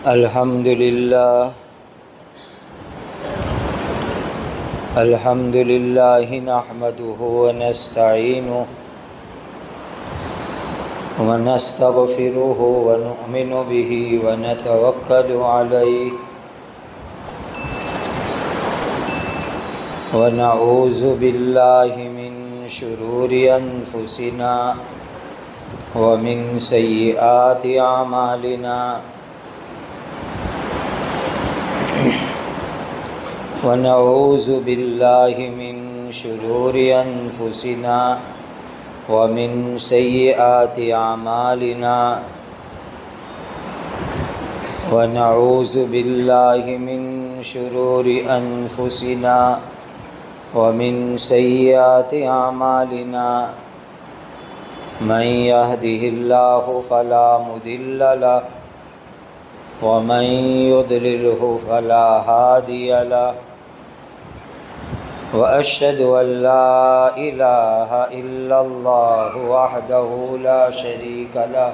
الحمد لله نحمده ونستعينه ونستغفره ونؤمن به ونتوكل عليه ونعوذ بالله من شرور أنفسنا ومن سيئات أعمالنا ونعوذ بالله من شرور أنفسنا ومن سيئات أعمالنا ونعوذ بالله من شرور أنفسنا ومن سيئات أعمالنا من يهده الله فلا مضل له ومن يضلله فلا هادي له وأشهد أن لا إله إلا الله وحده لا شريك له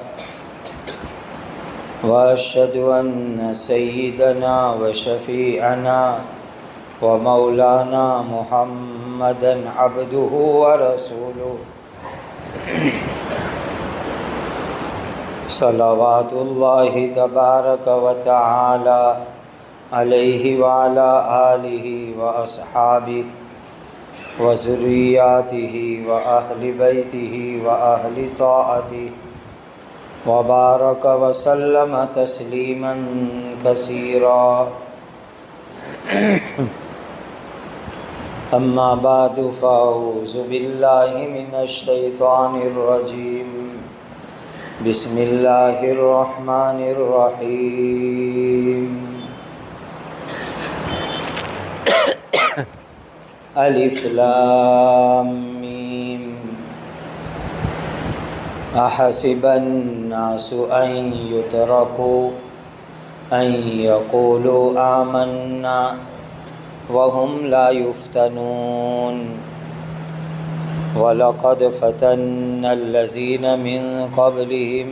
وأشهد أن سيدنا وشفيعنا ومولانا محمدا عبده ورسوله صلوات الله تبارك وتعالى عليه وعلى آله وأصحابه وذرياته وأهل بيته وأهل طاعته وبارك وسلم تسليما كثيرا أما بعد فأعوذ بالله من الشيطان الرجيم بسم الله الرحمن الرحيم الف لام میم احسب الناس ان يتركوا ان يقولوا آمنا وهم لا يفتنون وَلَقَدْ فَتَنَّا الَّذِينَ مِن قَبْلِهِمْ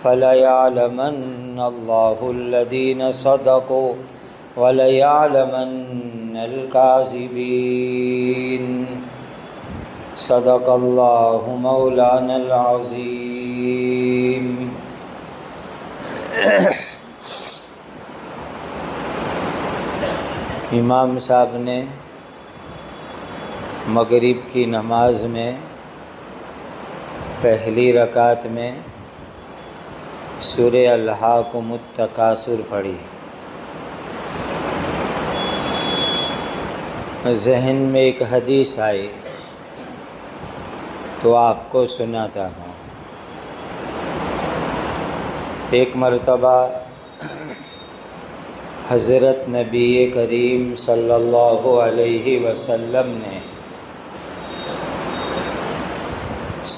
فَلَيَعْلَمَنَّ اللَّهُ الَّذِينَ صَدَقُوا وَلَيَعْلَمَنَّ الْكَاذِبِينَ صدق اللہ مولانا العظیم۔ امام صاحب نے مغرب کی نماز میں پہلی رکعت میں سورہ الہاکم التکاثر پڑھی۔ ذہن میں ایک حدیث آئی تو آپ کو سناتا ہوں۔ ایک مرتبہ حضرت نبی کریم صلی اللہ علیہ وسلم نے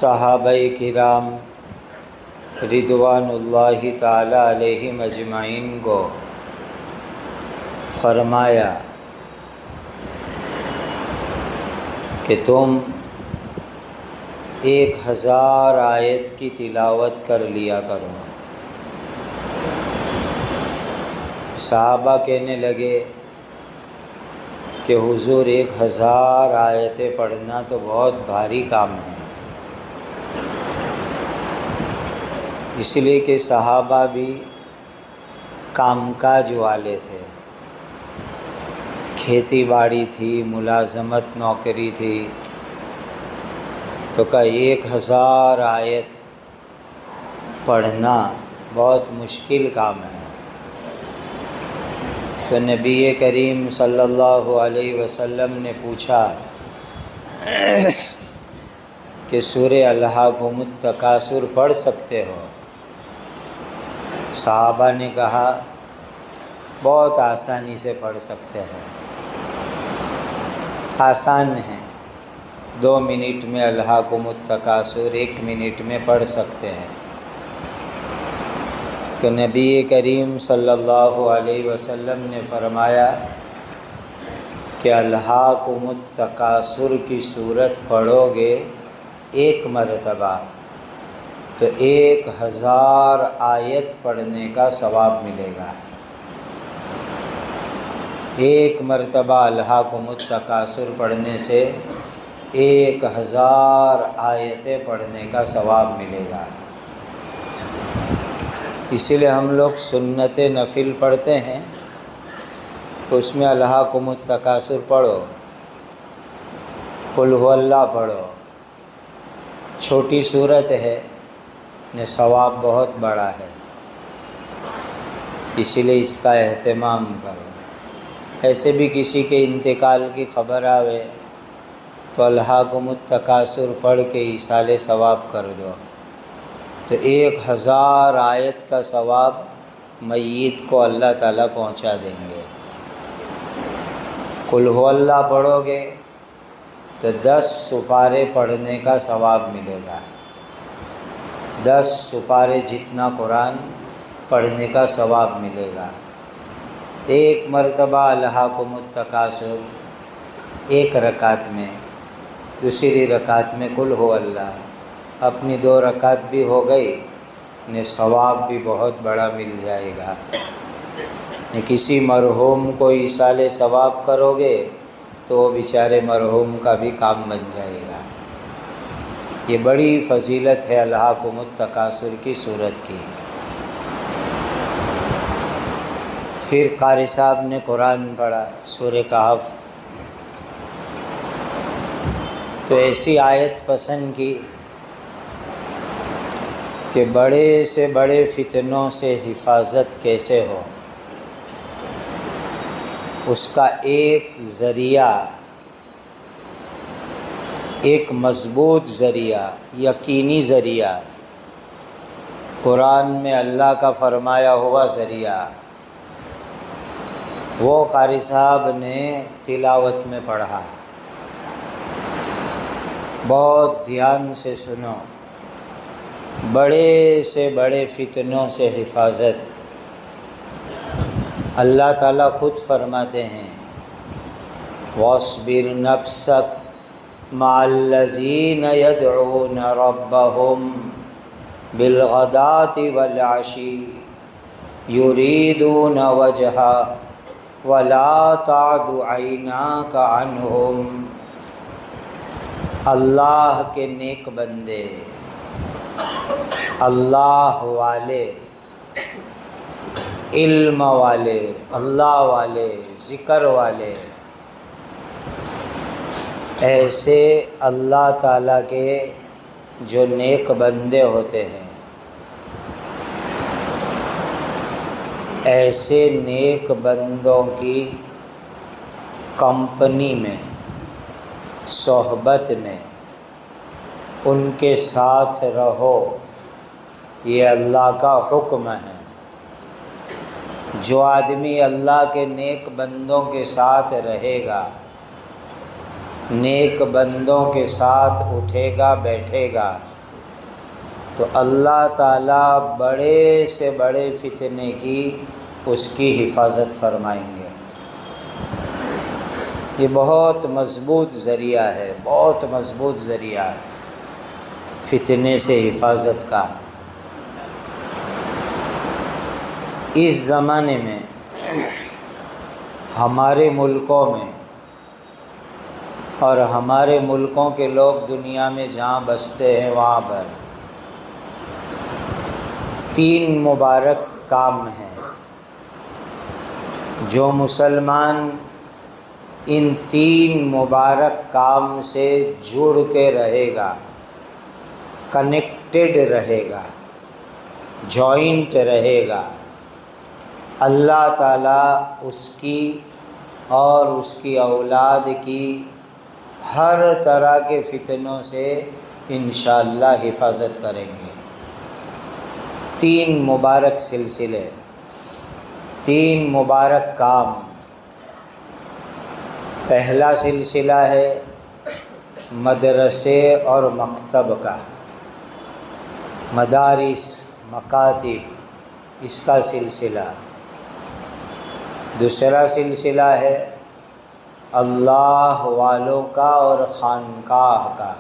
صحابہ کرام رضوان اللہ تعالی علیہم اجمعین کو فرمایا کہ تم 1000 آیت کی تلاوت کر لیا کرو۔ صحابہ کہنے لگے کہ حضور 1000 آیتیں پڑھنا تو بہت بھاری کام ہے، اس لیے کہ صحابہ بھی کام کاج والے تھے، کھیتی باڑی تھی، ملازمت نوکری تھی، تو کہ 1000 آیت پڑھنا بہت مشکل کام ہے۔ تو نبی کریم صلی اللہ علیہ وسلم نے پوچھا کہ سورہ الہاکم التکاثر پڑھ سکتے ہو؟ صحابہ نے کہا بہت آسانی سے پڑھ سکتے ہیں، آسان ہے، 2 منٹ میں الہاکم التکاثر 1 منٹ میں پڑھ سکتے ہیں۔ تو نبی کریم صلی اللہ علیہ وسلم نے فرمایا کہ الہاکم التکاثر کی صورت پڑھو گے 1 مرتبہ تو 1000 آیت پڑھنے کا ثواب ملے گا۔ ایک مرتبہ الہاکم التکاثر پڑھنے سے 1000 آیتیں پڑھنے کا ثواب ملے گا۔ اسی لیے ہم لوگ سنت نفل پڑھتے ہیں، اس میں الہاکم التکاثر پڑھو، قل هو اللہ پڑھو، چھوٹی صورت ہے، نے ثواب بہت بڑا ہے، اسی لیے اس کا اہتمام کرو۔ ایسے بھی کسی کے انتقال کی خبر آوے تو الہاکم التکاثر پڑھ کے ایصال ثواب کر دو، تو 1000 آیت کا ثواب میت کو اللہ تعالیٰ پہنچا دیں گے۔ قل هو اللہ پڑھو گے تو 10 سپارے پڑھنے کا ثواب ملے گا، 10 سپارے جتنا قرآن پڑھنے کا ثواب ملے گا۔ ایک مرتبہ الہاکم التکاثر ایک رکعت میں، دوسری رکعت میں قل هو اللہ، اپنی 2 رکعت بھی ہو گئی، نے ثواب بھی بہت بڑا مل جائے گا۔ کسی مرحوم کو ایصال ثواب کرو گے تو وہ بیچارے مرحوم کا بھی کام بن جائے گا۔ یہ بڑی فضیلت ہے الہاکم التکاثر کی صورت کی۔ پھر قاری صاحب نے قرآن پڑھا سورہ کہف، تو ایسی آیت پسند کی کہ بڑے سے بڑے فتنوں سے حفاظت کیسے ہو، اس کا ایک ذریعہ، ایک مضبوط ذریعہ، یقینی ذریعہ، قرآن میں اللہ کا فرمایا ہوا ذریعہ، وہ قاری صاحب نے تلاوت میں پڑھا۔ بہت دھیان سے سنو، بڑے سے بڑے فتنوں سے حفاظت۔ اللہ تعالیٰ خود فرماتے ہیں وَاصْبِرْ نَفْسَكَ مَعَ الَّذِينَ يَدْعُونَ رَبَّهُمْ بِالْغَدَاةِ وَالْعَشِيِّ يُرِيدُونَ وَجْهَهُ وَلَا تَعْدُ عَيْنَاكَ عَنْهُمْ۔ اللہ کے نیک بندے، اللہ والے، علم والے، اللہ والے، ذکر والے، ایسے اللہ تعالیٰ کے جو نیک بندے ہوتے ہیں، ایسے نیک بندوں کی کمپنی میں، صحبت میں، ان کے ساتھ رہو، یہ اللہ کا حکم ہے۔ جو آدمی اللہ کے نیک بندوں کے ساتھ رہے گا، نیک بندوں کے ساتھ اٹھے گا بیٹھے گا، تو اللہ تعالیٰ بڑے سے بڑے فتنے کی اس کی حفاظت فرمائیں گے۔ یہ بہت مضبوط ذریعہ ہے، بہت مضبوط ذریعہ ہے فتنے سے حفاظت کا۔ اس زمانے میں ہمارے ملکوں میں اور ہمارے ملکوں کے لوگ دنیا میں جہاں بستے ہیں وہاں پر 3 مبارک کام ہیں۔ جو مسلمان ان 3 مبارک کام سے جڑ کے رہے گا، کنیکٹڈ رہے گا، جوائنٹ رہے گا، اللہ تعالیٰ اس کی اور اس کی اولاد کی ہر طرح کے فتنوں سے انشاءاللہ حفاظت کریں گے۔ 3 مبارک سلسلے، 3 مبارک کام۔ پہلا سلسلہ ہے مدرسے اور مکتب کا، مدارس، مکاتب، اس کا سلسلہ۔ دوسرا سلسلہ ہے اللہ والوں کا اور خانقاہ کا۔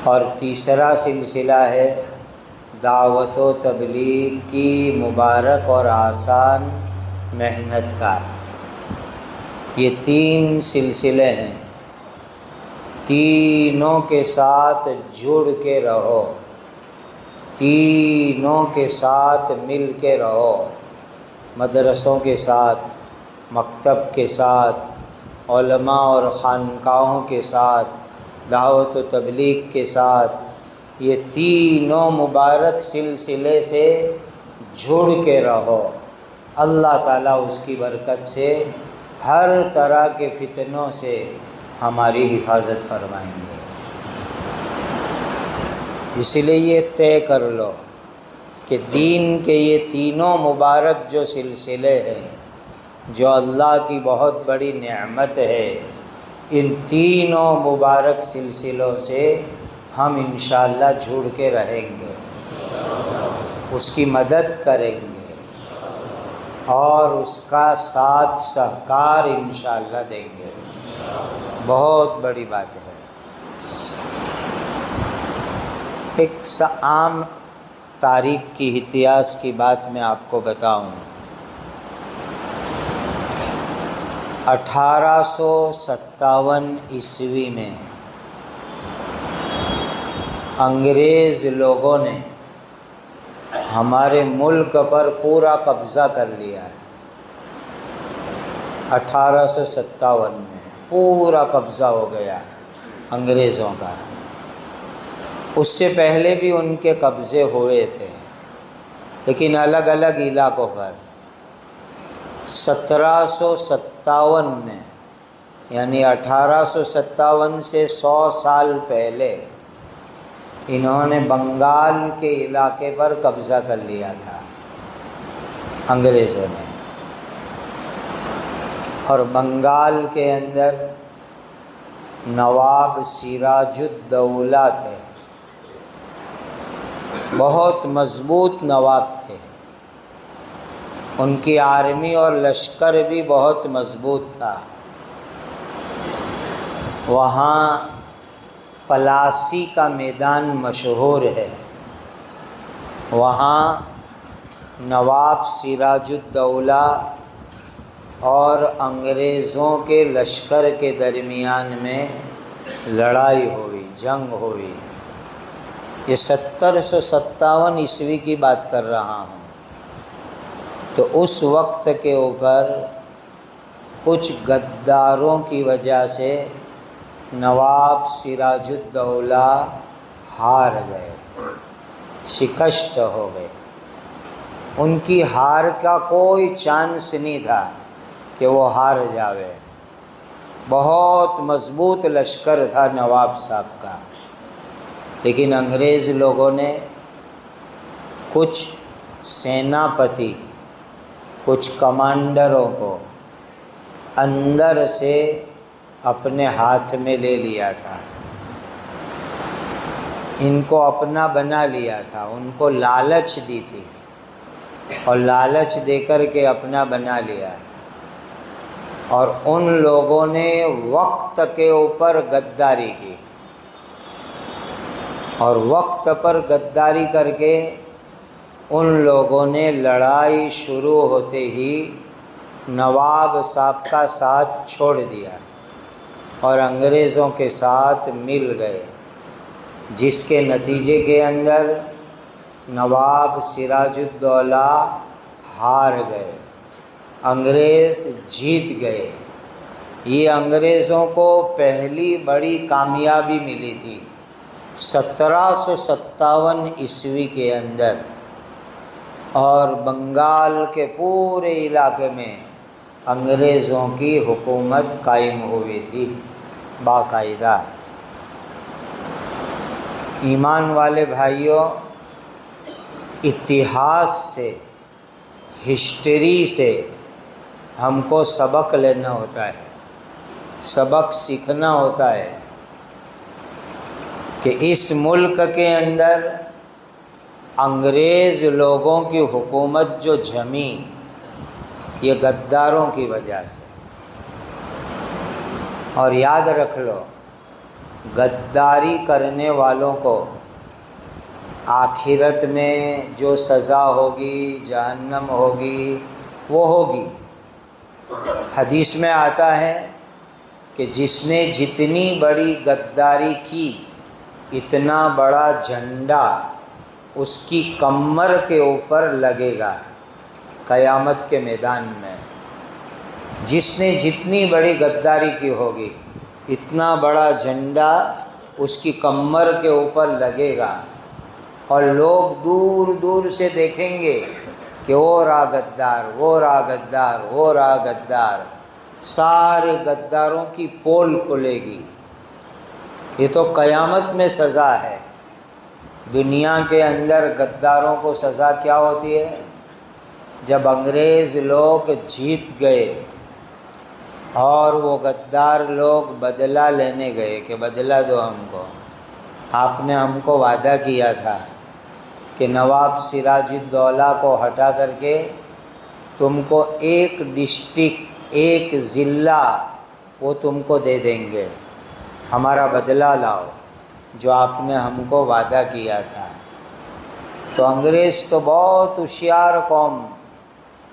اور تیسرا سلسلہ ہے دعوت و تبلیغ کی مبارک اور آسان محنت کا۔ یہ 3 سلسلے ہیں، تینوں کے ساتھ جڑ کے رہو، تینوں کے ساتھ مل کے رہو، مدرسوں کے ساتھ، مکتب کے ساتھ، علماء اور خانقاہوں کے ساتھ، دعوت و تبلیغ کے ساتھ، یہ تینوں مبارک سلسلے سے جڑ کے رہو۔ اللہ تعالیٰ اس کی برکت سے ہر طرح کے فتنوں سے ہماری حفاظت فرمائیں گے۔ اس لیے یہ طے کر لو کہ دین کے یہ تینوں مبارک جو سلسلے ہیں، جو اللہ کی بہت بڑی نعمت ہے، ان تینوں مبارک سلسلوں سے ہم انشاءاللہ جڑ کے رہیں گے، اس کی مدد کریں گے اور اس کا ساتھ سہکار انشاءاللہ دیں گے۔ بہت بڑی بات ہے۔ ایک عام تاریخ کی اتہاس کی بات میں آپ کو بتاؤں۔ 1857 عیسوی میں انگریز لوگوں نے ہمارے ملک پر پورا قبضہ کر لیا ہے۔ 1857 میں پورا قبضہ ہو گیا انگریزوں کا۔ اس سے پہلے بھی ان کے قبضے ہوئے تھے، لیکن الگ الگ علاقوں پر۔ 1757 میں یعنی 1857 سے 100 سال پہلے انہوں نے بنگال کے علاقے پر قبضہ کر لیا تھا انگریزوں نے، اور بنگال کے اندر نواب سراج الدولہ تھے، بہت مضبوط نواب تھے، ان کی آرمی اور لشکر بھی بہت مضبوط تھا۔ وہاں پلاسی کا میدان مشہور ہے، وہاں نواب سراج الدولہ اور انگریزوں کے لشکر کے درمیان میں لڑائی ہوئی، جنگ ہوئی۔ یہ 1757 عیسوی کی بات کر رہا ہوں۔ تو اس وقت کے اوپر کچھ غداروں کی وجہ سے نواب سراج الدولہ ہار گئے، شکست ہو گئے۔ ان کی ہار کا کوئی چانس نہیں تھا کہ وہ ہار جاوے، بہت مضبوط لشکر تھا نواب صاحب کا۔ لیکن انگریز لوگوں نے کچھ سیناپتی، کچھ کمانڈروں کو اندر سے اپنے ہاتھ میں لے لیا تھا، ان کو اپنا بنا لیا تھا، ان کو لالچ دی تھی اور لالچ دے کر کے اپنا بنا لیا، اور ان لوگوں نے وقت کے اوپر غداری کی، اور وقت پر غداری کر کے ان لوگوں نے لڑائی شروع ہوتے ہی نواب صاحب کا ساتھ چھوڑ دیا اور انگریزوں کے ساتھ مل گئے، جس کے نتیجے کے اندر نواب سراج الدولہ ہار گئے، انگریز جیت گئے۔ یہ انگریزوں کو پہلی بڑی کامیابی ملی تھی 1757 عیسوی کے اندر، اور بنگال کے پورے علاقے میں انگریزوں کی حکومت قائم ہوئی تھی باقاعدہ۔ ایمان والے بھائیوں، اتہاس سے، ہسٹری سے ہم کو سبق لینا ہوتا ہے، سبق سیکھنا ہوتا ہے کہ اس ملک کے اندر انگریز لوگوں کی حکومت جو جمی، یہ غداروں کی وجہ سے۔ اور یاد رکھ لو غداری کرنے والوں کو آخرت میں جو سزا ہوگی، جہنم ہوگی، وہ ہوگی۔ حدیث میں آتا ہے کہ جس نے جتنی بڑی غداری کی، اتنا بڑا جھنڈا اس کی کمر کے اوپر لگے گا قیامت کے میدان میں۔ جس نے جتنی بڑی غداری کی ہوگی، اتنا بڑا جھنڈا اس کی کمر کے اوپر لگے گا، اور لوگ دور دور سے دیکھیں گے کہ وہ رہا غدار، وہ رہا غدار، وہ رہا غدار۔ سارے غداروں کی پول کھلے گی۔ یہ تو قیامت میں سزا ہے۔ دنیا کے اندر غداروں کو سزا کیا ہوتی ہے؟ جب انگریز لوگ جیت گئے اور وہ غدار لوگ بدلہ لینے گئے کہ بدلہ دو ہم کو، آپ نے ہم کو وعدہ کیا تھا کہ نواب سراج الدولہ کو ہٹا کر کے تم کو ایک ڈسٹرکٹ، ایک ضلع وہ تم کو دے دیں گے، ہمارا بدلہ لاؤ جو آپ نے ہم کو وعدہ کیا تھا۔ تو انگریز تو بہت ہوشیار قوم،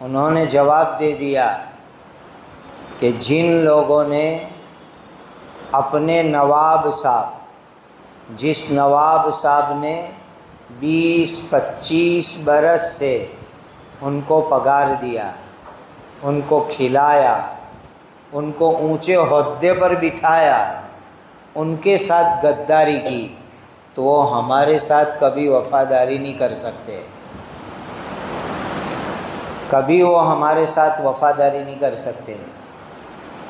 انہوں نے جواب دے دیا کہ جن لوگوں نے اپنے نواب صاحب، جس نواب صاحب نے 20-25 برس سے ان کو پگار دیا، ان کو کھلایا، ان کو اونچے عہدے پر بٹھایا، ان کے ساتھ غداری کی، تو وہ ہمارے ساتھ کبھی وفاداری نہیں کر سکتے، کبھی وہ ہمارے ساتھ وفاداری نہیں کر سکتے۔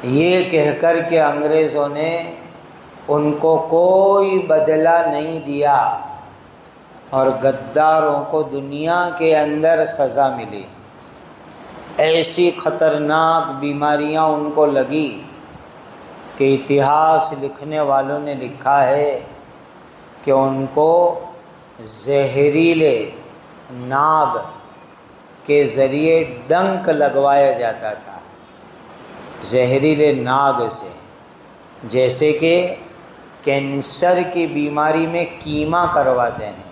یہ کہہ کر کے انگریزوں نے ان کو کوئی بدلہ نہیں دیا، اور غداروں کو دنیا کے اندر سزا ملی۔ ایسی خطرناک بیماریاں ان کو لگی کہ اتہاس لکھنے والوں نے لکھا ہے کہ ان کو زہریلے ناگ کے ذریعے ڈنک لگوایا جاتا تھا، زہریلے ناگ سے، جیسے کہ کینسر کی بیماری میں کیما کرواتے ہیں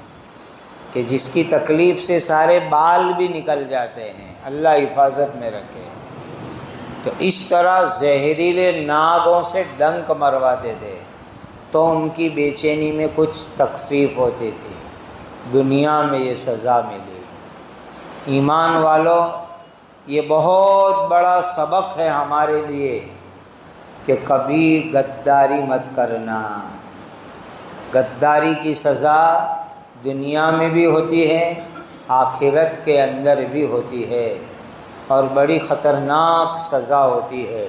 کہ جس کی تکلیف سے سارے بال بھی نکل جاتے ہیں، اللہ حفاظت میں رکھے۔ تو اس طرح زہریلے ناگوں سے ڈنک مرواتے تھے تو ان کی بے چینی میں کچھ تخفیف ہوتی تھی۔ دنیا میں یہ سزا ملی۔ ایمان والو، یہ بہت بڑا سبق ہے ہمارے لیے کہ کبھی غداری مت کرنا۔ غداری کی سزا دنیا میں بھی ہوتی ہے، آخرت کے اندر بھی ہوتی ہے، اور بڑی خطرناک سزا ہوتی ہے۔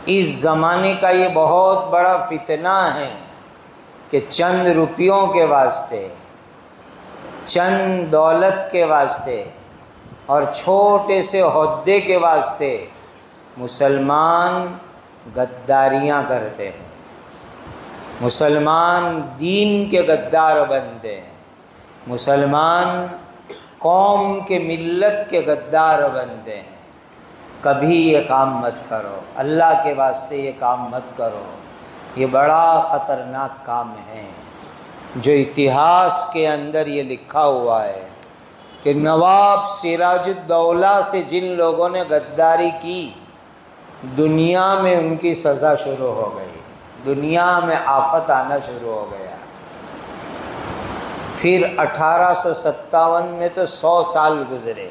اس زمانے کا یہ بہت بڑا فتنہ ہے کہ چند روپیوں کے واسطے، چند دولت کے واسطے اور چھوٹے سے عہدے کے واسطے مسلمان غداریاں کرتے ہیں، مسلمان دین کے غدار بنتے ہیں، مسلمان قوم کے ملت کے غدار بنتے ہیں۔ کبھی یہ کام مت کرو، اللہ کے واسطے یہ کام مت کرو، یہ بڑا خطرناک کام ہے۔ جو اتہاس کے اندر یہ لکھا ہوا ہے کہ نواب سراج الدولہ سے جن لوگوں نے غداری کی، دنیا میں ان کی سزا شروع ہو گئی، دنیا میں آفت آنا شروع ہو گیا۔ پھر 1857 میں تو 100 سال گزرے،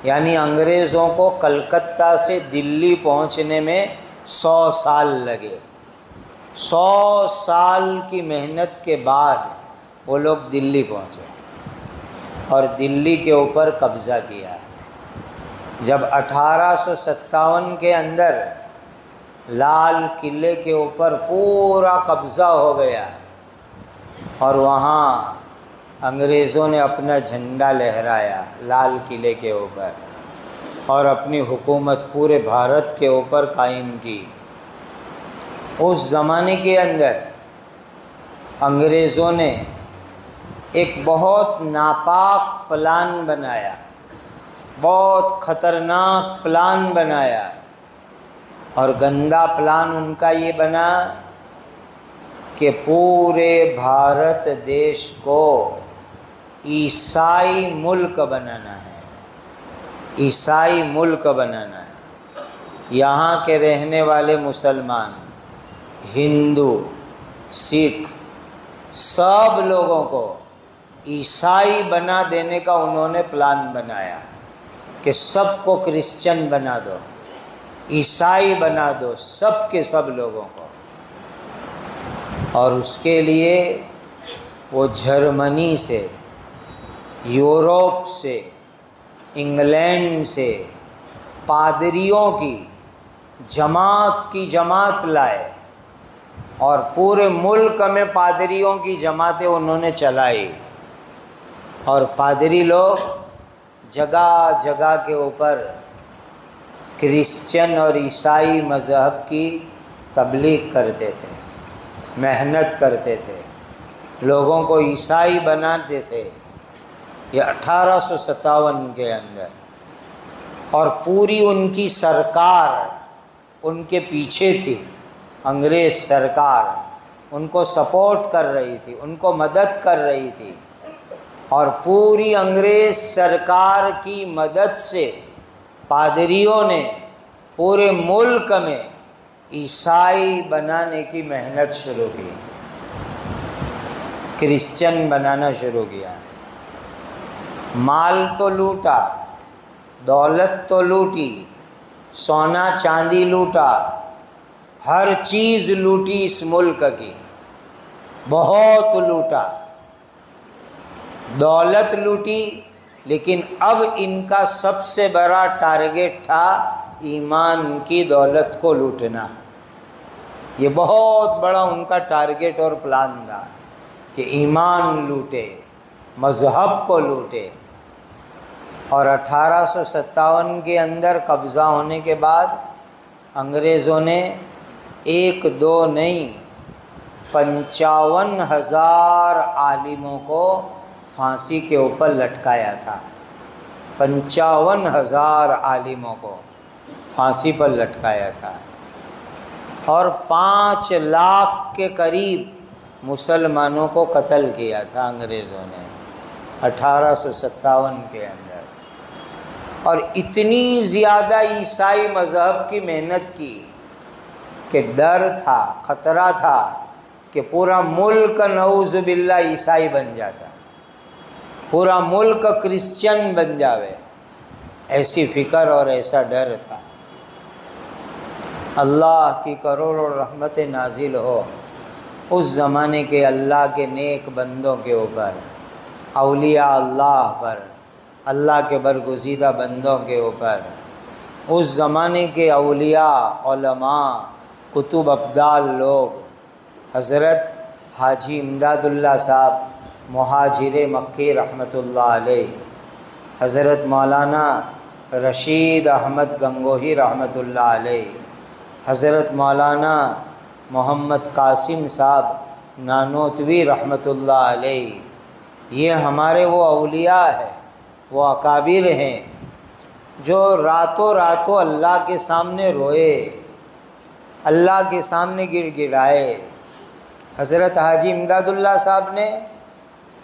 یعنی انگریزوں کو کلکتہ سے دلی پہنچنے میں 100 سال لگے۔ 100 سال کی محنت کے بعد وہ لوگ دلی پہنچے اور دلی کے اوپر قبضہ کیا۔ جب 1857 کے اندر لال قلعے کے اوپر پورا قبضہ ہو گیا اور وہاں انگریزوں نے اپنا جھنڈا لہرایا لال قلعے کے اوپر اور اپنی حکومت پورے بھارت کے اوپر قائم کی، اس زمانے کے اندر انگریزوں نے ایک بہت ناپاک پلان بنایا، بہت خطرناک پلان بنایا، اور گندا پلان ان کا یہ بنا کہ پورے بھارت دیش کو عیسائی ملک بنانا ہے، عیسائی ملک بنانا ہے۔ یہاں کے رہنے والے مسلمان، ہندو، سکھ، سب لوگوں کو عیسائی بنا دینے کا انہوں نے پلان بنایا کہ سب کو کرسچن بنا دو، عیسائی بنا دو، سب کے سب لوگوں کو۔ اور اس کے لیے وہ جرمنی سے، یورپ سے، انگلینڈ سے پادریوں کی جماعت لائے، اور پورے ملک میں پادریوں کی جماعتیں انہوں نے چلائی، اور پادری لوگ جگہ جگہ کے اوپر کرسچن اور عیسائی مذہب کی تبلیغ کرتے تھے، محنت کرتے تھے، لوگوں کو عیسائی بناتے تھے۔ یہ 1857 کے اندر، اور پوری ان کی سرکار ان کے پیچھے تھی، انگریز سرکار ان کو سپورٹ کر رہی تھی، ان کو مدد کر رہی تھی، اور پوری انگریز سرکار کی مدد سے پادریوں نے پورے ملک میں عیسائی بنانے کی محنت شروع کی، کرسچن بنانا شروع کیا۔ مال تو لوٹا، دولت تو لوٹی، سونا چاندی لوٹا، ہر چیز لوٹی اس ملک کی، بہت لوٹا، دولت لوٹی، لیکن اب ان کا سب سے بڑا ٹارگیٹ تھا ایمان کی دولت کو لوٹنا۔ یہ بہت بڑا ان کا ٹارگیٹ اور پلان تھا کہ ایمان لوٹے، مذہب کو لوٹے۔ اور 1857 کے اندر قبضہ ہونے کے بعد انگریزوں نے 1 2 نہیں 55,000 عالموں کو پھانسی کے اوپر لٹکایا تھا، 55,000 عالموں کو پھانسی پر لٹکایا تھا، اور 5 لاکھ کے قریب مسلمانوں کو قتل کیا تھا انگریزوں نے 1857 کے اندر۔ اور اتنی زیادہ عیسائی مذہب کی محنت کی کہ ڈر تھا، خطرہ تھا کہ پورا ملک نعوذ باللہ عیسائی بن جاتا، پورا ملک کرسچن بن جاوے، ایسی فکر اور ایسا ڈر تھا۔ اللہ کی کروڑوں رحمت نازل ہو اس زمانے کے اللہ کے نیک بندوں کے اوپر، اولیاء اللہ پر، اللہ کے برگزیدہ بندوں کے اوپر۔ اس زمانے کے اولیاء، علماء، کتب ابدال لوگ، حضرت حاجی امداد اللہ صاحب مہاجر مکی رحمۃ اللہ علیہ، حضرت مولانا رشید احمد گنگوہی رحمۃ اللہ علیہ، حضرت مولانا محمد قاسم صاحب نانوتوی رحمۃ اللہ علیہ، یہ ہمارے وہ اولیاء ہیں، وہ اکابر ہیں جو راتوں راتوں اللہ کے سامنے روئے، اللہ کے سامنے گڑ گڑائے۔ حضرت حاجی امداد اللہ صاحب نے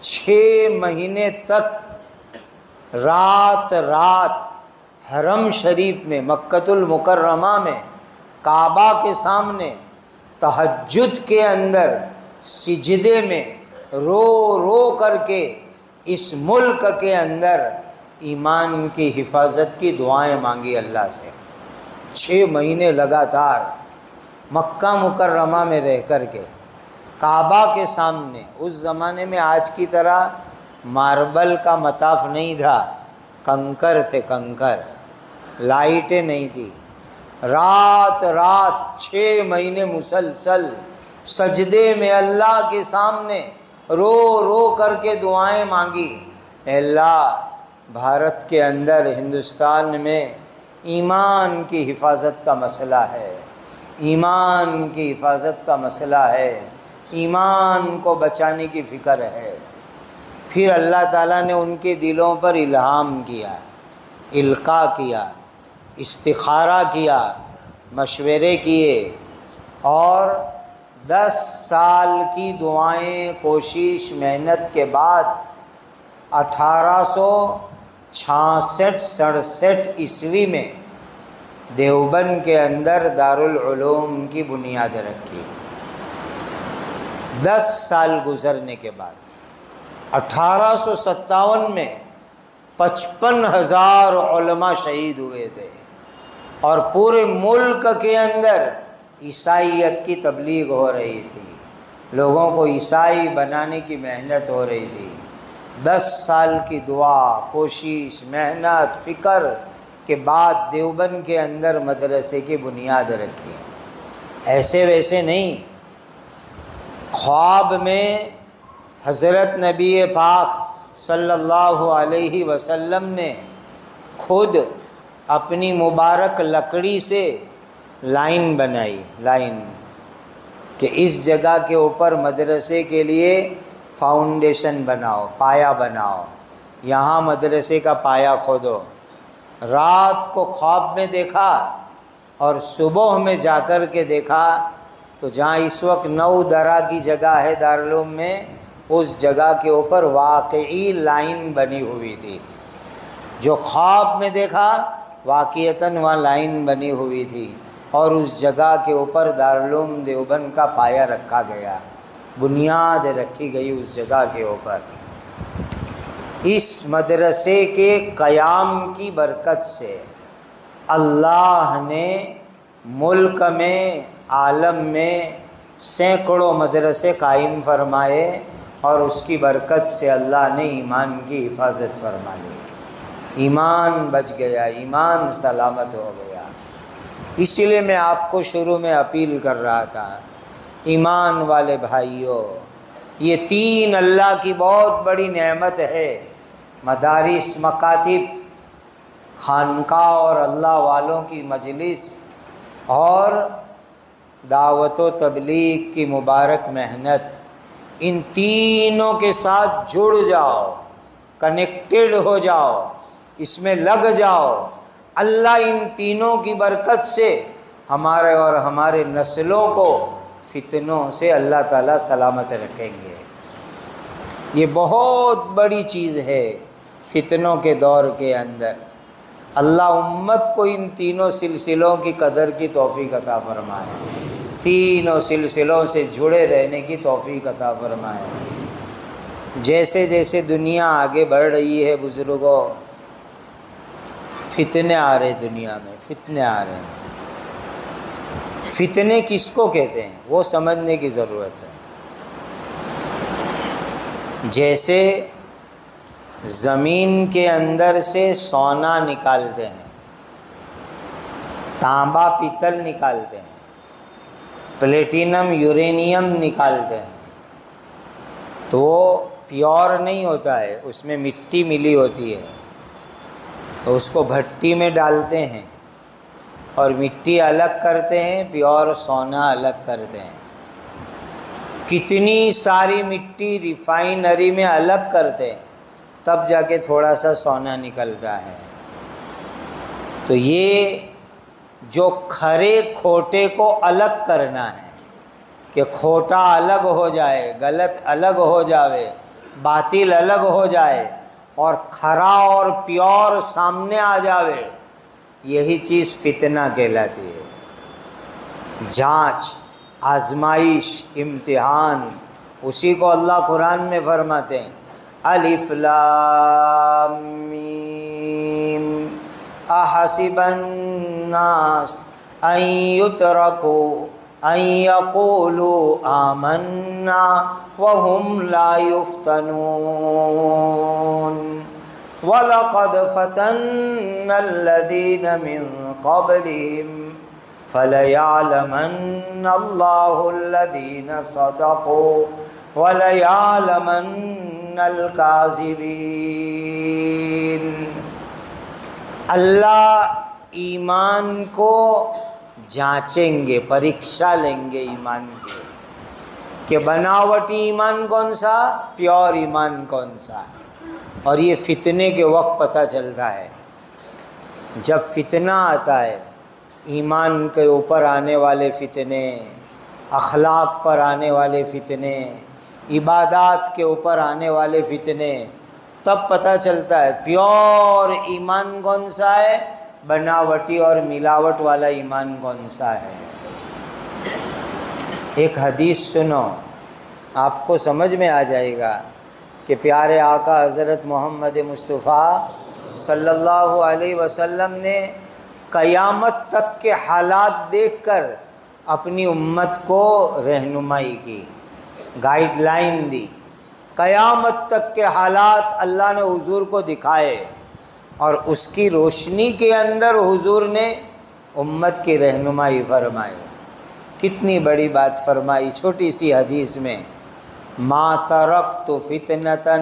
6 مہینے تک رات رات حرم شریف میں، مکۃ المکرمہ میں، کعبہ کے سامنے تہجد کے اندر سجدے میں رو رو کر کے اس ملک کے اندر ایمان کی حفاظت کی دعائیں مانگی اللہ سے۔ 6 مہینے لگاتار مکہ مکرمہ میں رہ کر کے، کعبہ کے سامنے۔ اس زمانے میں آج کی طرح ماربل کا مطاف نہیں تھا، کنکر تھے، کنکر، لائٹیں نہیں تھی۔ رات رات 6 مہینے مسلسل سجدے میں اللہ کے سامنے رو رو کر کے دعائیں مانگی، اے اللہ بھارت کے اندر، ہندوستان میں ایمان کی حفاظت کا مسئلہ ہے، ایمان کی حفاظت کا مسئلہ ہے، ایمان کو بچانے کی فکر ہے۔ پھر اللہ تعالیٰ نے ان کے دلوں پر الہام کیا، القاء کیا، استخارہ کیا، مشورے کیے، اور 10 سال کی دعائیں، کوشش، محنت کے بعد 1866-67 عیسوی میں دیوبند کے اندر دارالعلوم کی بنیاد رکھی۔ 10 سال گزرنے کے بعد 1857 میں 55,000 علماء شہید ہوئے تھے، اور پورے ملک کے اندر عیسائیت کی تبلیغ ہو رہی تھی، لوگوں کو عیسائی بنانے کی محنت ہو رہی تھی۔ 10 سال کی دعا، کوشش، محنت، فکر کے بعد دیوبند کے اندر مدرسے کی بنیاد رکھی۔ ایسے ویسے نہیں، خواب میں حضرت نبی پاک صلی اللہ علیہ وسلم نے خود اپنی مبارک لکڑی سے لائن بنائی، لائن کہ اس جگہ کے اوپر مدرسے کے لیے فاؤنڈیشن بناؤ، پایا بناؤ، یہاں مدرسے کا پایا کھودو۔ رات کو خواب میں دیکھا اور صبح میں جا کر کے دیکھا تو جہاں اس وقت 9 درہ کی جگہ ہے دارالعلوم میں، اس جگہ کے اوپر واقعی لائن بنی ہوئی تھی۔ جو خواب میں دیکھا واقعتاً وہاں لائن بنی ہوئی تھی، اور اس جگہ کے اوپر دارالعلوم دیوبند کا پایا رکھا گیا، بنیاد رکھی گئی اس جگہ کے اوپر۔ اس مدرسے کے قیام کی برکت سے اللہ نے ملک میں، عالم میں سینکڑوں مدرسے قائم فرمائے، اور اس کی برکت سے اللہ نے ایمان کی حفاظت فرما لی، ایمان بچ گیا، ایمان سلامت ہو گیا۔ اسی لیے میں آپ کو شروع میں اپیل کر رہا تھا، ایمان والے بھائیوں، یہ 3 اللہ کی بہت بڑی نعمت ہے، مدارس، مکاتب، خانقاہ اور اللہ والوں کی مجلس، اور دعوت و تبلیغ کی مبارک محنت۔ ان تینوں کے ساتھ جڑ جاؤ، کنیکٹڈ ہو جاؤ، اس میں لگ جاؤ۔ اللہ ان تینوں کی برکت سے ہمارے اور ہمارے نسلوں کو فتنوں سے اللہ تعالیٰ سلامت رکھیں گے۔ یہ بہت بڑی چیز ہے فتنوں کے دور کے اندر۔ اللہ امت کو ان تینوں سلسلوں کی قدر کی توفیق عطا فرمائے، تینوں سلسلوں سے جڑے رہنے کی توفیق عطا فرمائے۔ جیسے جیسے دنیا آگے بڑھ رہی ہے بزرگوں، فتنے آ رہے، دنیا میں فتنے آ رہے ہیں۔ فتنے کس کو کہتے ہیں وہ سمجھنے کی ضرورت ہے۔ جیسے زمین کے اندر سے سونا نکالتے ہیں، تانبا پیتل نکالتے ہیں، پلیٹینم یورینیم نکالتے ہیں، تو وہ پیور نہیں ہوتا ہے، اس میں مٹی ملی ہوتی ہے، تو اس کو بھٹی میں ڈالتے ہیں اور مٹی الگ کرتے ہیں، پیور سونا الگ کرتے ہیں۔ کتنی ساری مٹی ریفائنری میں الگ کرتے ہیں، تب جا کے تھوڑا سا سونا نکلتا ہے۔ تو یہ جو کھرے کھوٹے کو الگ کرنا ہے کہ کھوٹا الگ ہو جائے، غلط الگ ہو جائے، باطل الگ ہو جائے، اور کھرا اور پیور سامنے آ جاوے، یہی چیز فتنہ کہلاتی ہے۔ جانچ، آزمائش، امتحان، اسی کو اللہ قرآن میں فرماتے ہیں، الف لام میم احسب الناس ان یترکوا ان یقولوا آمنا وهم لا یفتنون وَلَقَدْ فَتَنَّا الَّذِينَ مِن قَبْلِهِمْ فَلَيَعْلَمَنَّ اللَّهُ الَّذِينَ صَدَقُوا وَلَيَعْلَمَنَّ الْكَاذِبِينَ۔ اللہ ایمان کو جانچیں گے، پریکشا لیں گے ایمان کے، کہ بناوٹی ایمان کون سا، پیور ایمان کون سا۔ اور یہ فتنے کے وقت پتہ چلتا ہے، جب فتنہ آتا ہے، ایمان کے اوپر آنے والے فتنے، اخلاق پر آنے والے فتنے، عبادات کے اوپر آنے والے فتنے، تب پتہ چلتا ہے پیور ایمان کون سا ہے، بناوٹی اور ملاوٹ والا ایمان کون سا ہے۔ ایک حدیث سنو، آپ کو سمجھ میں آ جائے گا کہ پیارے آقا حضرت محمد مصطفیٰ صلی اللہ علیہ وسلم نے قیامت تک کے حالات دیکھ کر اپنی امت کو رہنمائی کی، گائیڈ لائن دی۔ قیامت تک کے حالات اللہ نے حضور کو دکھائے اور اس کی روشنی کے اندر حضور نے امت کی رہنمائی فرمائی۔ کتنی بڑی بات فرمائی چھوٹی سی حدیث میں، ما ترکت فتنة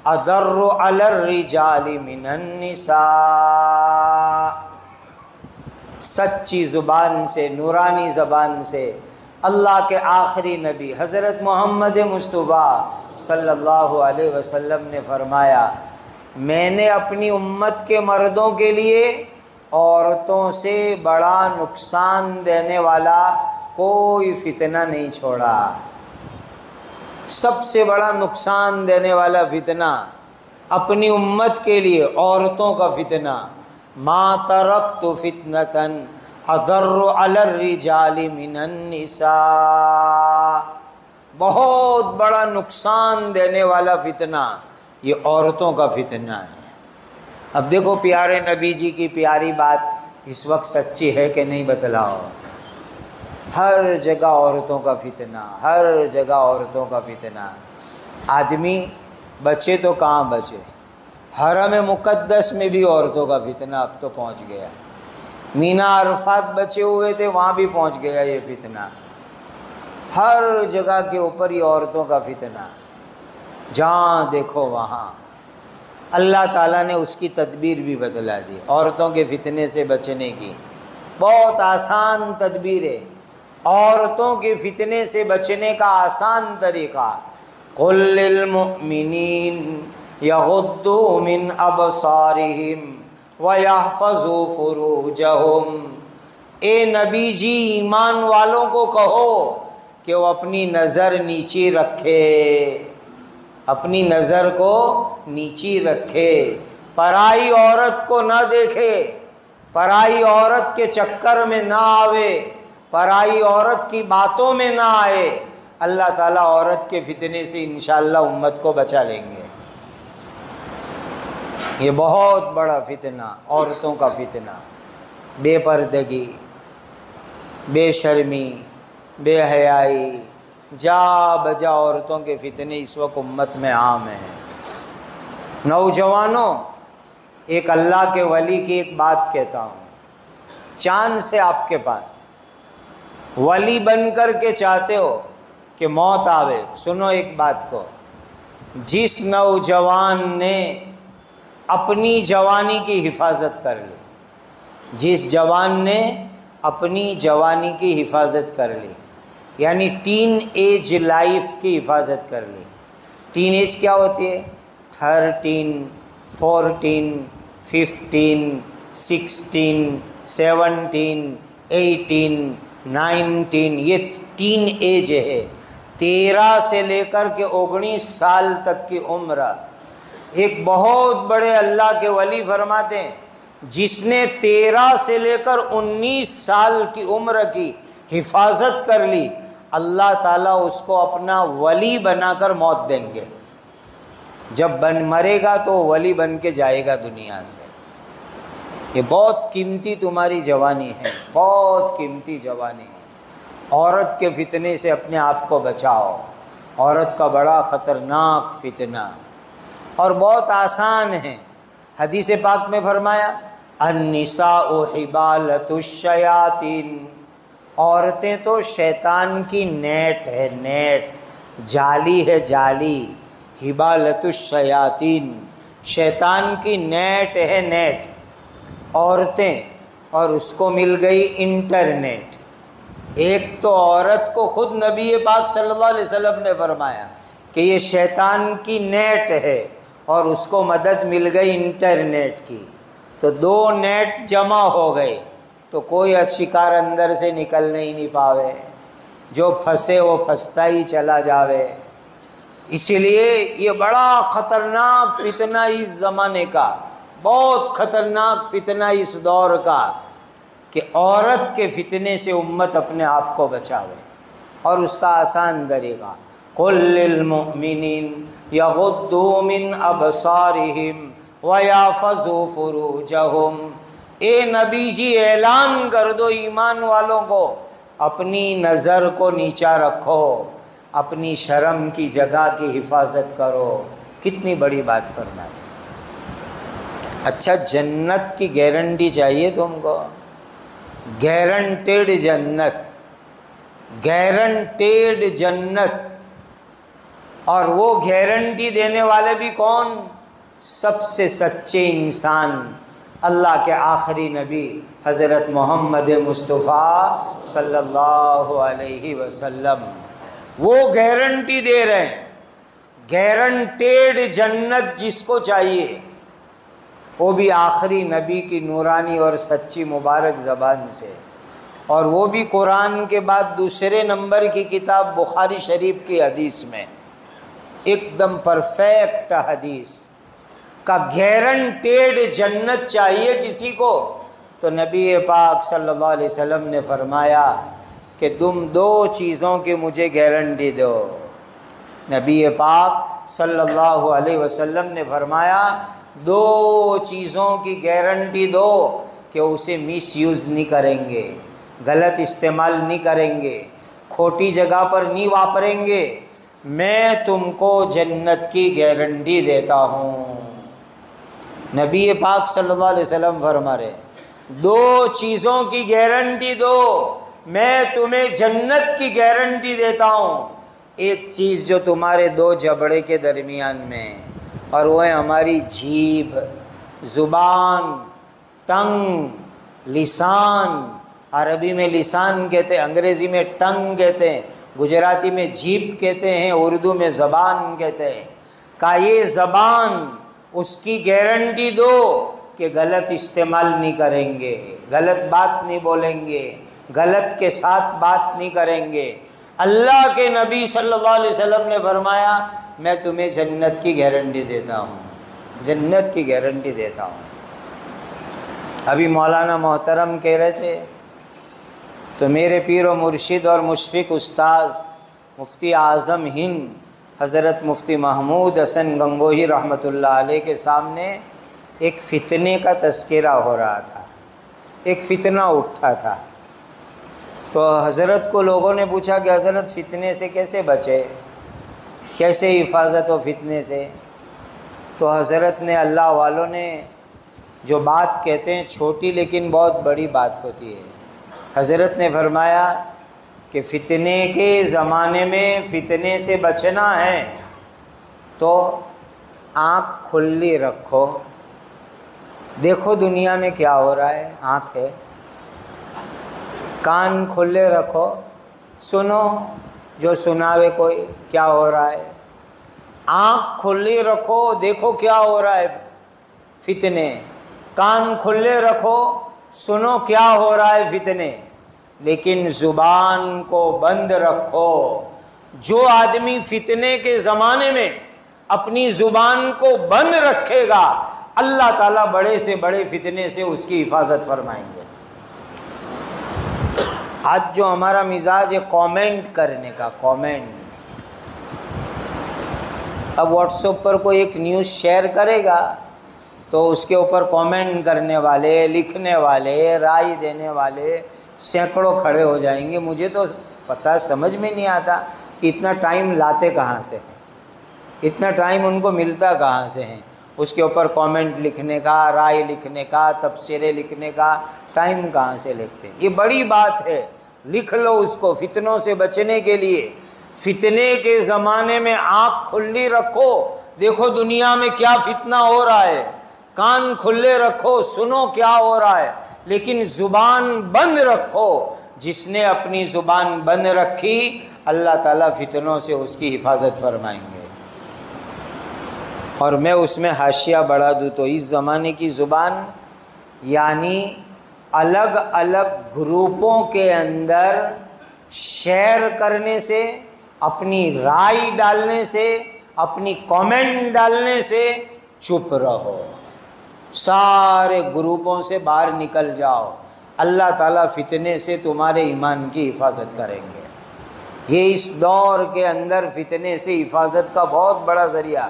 اضر علی الرجال من النساء۔ سچی زبان سے، نورانی زبان سے اللہ کے آخری نبی حضرت محمد مصطفیٰ صلی اللہ علیہ وسلم نے فرمایا، میں نے اپنی امت کے مردوں کے لیے عورتوں سے بڑا نقصان دینے والا کوئی فتنہ نہیں چھوڑا۔ سب سے بڑا نقصان دینے والا فتنہ اپنی امت کے لیے عورتوں کا فتنہ، ما ترکت فتنة اضر علی الرجال من النساء، بہت بڑا نقصان دینے والا فتنہ یہ عورتوں کا فتنہ ہے۔ اب دیکھو پیارے نبی جی کی پیاری بات اس وقت سچی ہے کہ نہیں بتلاؤ؟ ہر جگہ عورتوں کا فتنہ، ہر جگہ عورتوں کا فتنہ۔ آدمی بچے تو کہاں بچے، حرم مقدس میں بھی عورتوں کا فتنہ اب تو پہنچ گیا۔ مینا عرفات بچے ہوئے تھے، وہاں بھی پہنچ گیا یہ فتنہ۔ ہر جگہ کے اوپر یہ عورتوں کا فتنہ، جہاں دیکھو وہاں۔ اللہ تعالیٰ نے اس کی تدبیر بھی بتلا دی عورتوں کے فتنے سے بچنے کی، بہت آسان تدبیر ہے عورتوں کے فتنے سے بچنے کا آسان طریقہ۔ قل للمؤمنین یغضوا من ابصارہم ویحفظوا فروجہم، اے نبی جی ایمان والوں کو کہو کہ وہ اپنی نظر نیچی رکھے، اپنی نظر کو نیچی رکھے، پرائی عورت کو نہ دیکھے، پرائی عورت کے چکر میں نہ آوے، پرائی عورت کی باتوں میں نہ آئے۔ اللہ تعالیٰ عورت کے فتنے سے انشاءاللہ امت کو بچا لیں گے۔ یہ بہت بڑا فتنہ عورتوں کا فتنہ، بے پردگی، بے شرمی، بے حیائی، جا بجا عورتوں کے فتنے اس وقت امت میں عام ہیں۔ نوجوانوں، ایک اللہ کے ولی کی ایک بات کہتا ہوں، چاند سے آپ کے پاس ولی بن کر کے چاہتے ہو کہ موت آوے، سنو ایک بات کو، جس نوجوان نے اپنی جوانی کی حفاظت کر لی، جس جوان نے اپنی جوانی کی حفاظت کر لی، یعنی ٹین ایج لائف کی حفاظت کر لی۔ ٹین ایج کیا ہوتی ہے؟ 13، 14، 15، 16، 17، 18، 19، یہ ٹین ایج ہے۔ 13 سے لے کر کے 19 سال تک کی عمر۔ ایک بہت بڑے اللہ کے ولی فرماتے ہیں جس نے 13 سے لے کر 19 سال کی عمر کی حفاظت کر لی، اللہ تعالیٰ اس کو اپنا ولی بنا کر موت دیں گے۔ جب مرے گا تو ولی بن کے جائے گا دنیا سے۔ یہ بہت قیمتی تمہاری جوانی ہے، بہت قیمتی جوانی ہے۔ عورت کے فتنے سے اپنے آپ کو بچاؤ، عورت کا بڑا خطرناک فتنہ اور بہت آسان ہے۔ حدیث پاک میں فرمایا النساء حبالۃ الشیاطین، عورتیں تو شیطان کی نیٹ ہے، نیٹ، جالی ہے، جالی۔ حبالۃ الشیاطین، شیطان کی نیٹ ہے، نیٹ۔ عورتیں، اور اس کو مل گئی انٹرنیٹ۔ ایک تو عورت کو خود نبی پاک صلی اللہ علیہ وسلم نے فرمایا کہ یہ شیطان کی نیٹ ہے، اور اس کو مدد مل گئی انٹرنیٹ کی، تو 2 نیٹ جمع ہو گئے تو کوئی شکار اندر سے نکل نہیں پاوے۔ جو پھنسے وہ پھنستا ہی چلا جاوے۔ اسی لیے یہ بڑا خطرناک فتنہ اس زمانے کا، بہت خطرناک فتنہ اس دور کا، کہ عورت کے فتنے سے امت اپنے آپ کو بچاوے۔ اور اس کا آسان طریقہ، قل للمؤمنین یغضوا من ابصارہم ویحفظوا فروجہم، اے نبی جی اعلان کر دو ایمان والوں کو، اپنی نظر کو نیچا رکھو، اپنی شرم کی جگہ کی حفاظت کرو۔ کتنی بڑی بات فرما دی۔ اچھا جنت کی گارنٹی چاہیے تم کو، گارنٹیڈ جنت، گارنٹیڈ جنت، اور وہ گارنٹی دینے والے بھی کون؟ سب سے سچے انسان، اللہ کے آخری نبی حضرت محمد مصطفیٰ صلی اللہ علیہ وسلم، وہ گارنٹی دے رہے ہیں۔ گارنٹیڈ جنت جس کو چاہیے، وہ بھی آخری نبی کی نورانی اور سچی مبارک زبان سے، اور وہ بھی قرآن کے بعد دوسرے نمبر کی کتاب بخاری شریف کی حدیث میں، ایک دم پرفیکٹ حدیث کا گارنٹیڈ جنت چاہیے کسی کو، تو نبی پاک صلی اللہ علیہ وسلم نے فرمایا کہ تم دو چیزوں کی مجھے گارنٹی دو۔ نبی پاک صلی اللہ علیہ وسلم نے فرمایا دو چیزوں کی گارنٹی دو کہ اسے مس یوز نہیں کریں گے، غلط استعمال نہیں کریں گے، کھوٹی جگہ پر نہیں واپریں گے، میں تم کو جنت کی گارنٹی دیتا ہوں۔ نبی پاک صلی اللہ علیہ وسلم فرما رہے دو چیزوں کی گارنٹی دو، میں تمہیں جنت کی گارنٹی دیتا ہوں۔ ایک چیز جو تمہارے دو جبڑے کے درمیان میں، اور وہ ہے ہماری جیبھ، زبان، ٹنگ، لسان۔ عربی میں لسان کہتے ہیں، انگریزی میں ٹنگ کہتے ہیں، گجراتی میں جیبھ کہتے ہیں، اردو میں زبان کہتے ہیں۔ کہ یہ زبان، اس کی گارنٹی دو کہ غلط استعمال نہیں کریں گے، غلط بات نہیں بولیں گے، غلط کے ساتھ بات نہیں کریں گے۔ اللہ کے نبی صلی اللہ علیہ وسلم نے فرمایا میں تمہیں جنت کی گارنٹی دیتا ہوں، جنت کی گارنٹی دیتا ہوں۔ ابھی مولانا محترم کہہ رہے تھے، تو میرے پیر و مرشد اور مشفق استاذ مفتی اعظم ہند حضرت مفتی محمود حسن گنگوہی رحمۃ اللہ علیہ کے سامنے ایک فتنے کا تذکرہ ہو رہا تھا، ایک فتنہ اٹھا تھا۔ تو حضرت کو لوگوں نے پوچھا کہ حضرت فتنے سے کیسے بچے، کیسے حفاظت ہو فتنے سے؟ تو حضرت نے، اللہ والوں نے جو بات کہتے ہیں چھوٹی لیکن بہت بڑی بات ہوتی ہے، حضرت نے فرمایا کہ فتنے کے زمانے میں فتنے سے بچنا ہے تو آنکھ کھلی رکھو، دیکھو دنیا میں کیا ہو رہا ہے، آنکھ ہے، کان کھلے رکھو، سنو جو سناوے کوئی کیا ہو رہا ہے، آنکھ کھلی رکھو، دیکھو کیا ہو رہا ہے فتنے، کان کھلے رکھو، سنو کیا ہو رہا ہے فتنے، لیکن زبان کو بند رکھو۔ جو آدمی فتنے کے زمانے میں اپنی زبان کو بند رکھے گا، اللہ تعالیٰ بڑے سے بڑے فتنے سے اس کی حفاظت فرمائیں گے۔ آج جو ہمارا مزاج ہے کامنٹ کرنے کا، کامنٹ، اب واٹس ایپ پر کوئی ایک نیوز شیئر کرے گا تو اس کے اوپر کامنٹ کرنے والے، لکھنے والے، رائے دینے والے سینکڑوں کھڑے ہو جائیں گے۔ مجھے تو پتہ سمجھ میں نہیں آتا کہ اتنا ٹائم لاتے کہاں سے ہیں، اتنا ٹائم ان کو ملتا کہاں سے ہیں، اس کے اوپر کامنٹ لکھنے کا، رائے لکھنے کا، تبصرے لکھنے کا ٹائم کہاں سے لکھتے ہیں؟ یہ بڑی بات ہے، لکھ لو اس کو فتنوں سے بچنے کے لیے۔ فتنے کے زمانے میں آنکھ کھلی رکھو، دیکھو دنیا میں کیا فتنہ ہو رہا ہے، کان کھلے رکھو، سنو کیا ہو رہا ہے، لیکن زبان بند رکھو۔ جس نے اپنی زبان بند رکھی، اللہ تعالیٰ فتنوں سے اس کی حفاظت فرمائیں گے۔ اور میں اس میں حاشیہ بڑھا دوں تو اس زمانے کی زبان یعنی الگ الگ گروپوں کے اندر شیئر کرنے سے، اپنی رائے ڈالنے سے، اپنی کامنٹ ڈالنے سے چپ رہو، سارے گروپوں سے باہر نکل جاؤ، اللہ تعالیٰ فتنے سے تمہارے ایمان کی حفاظت کریں گے۔ یہ اس دور کے اندر فتنے سے حفاظت کا بہت بڑا ذریعہ،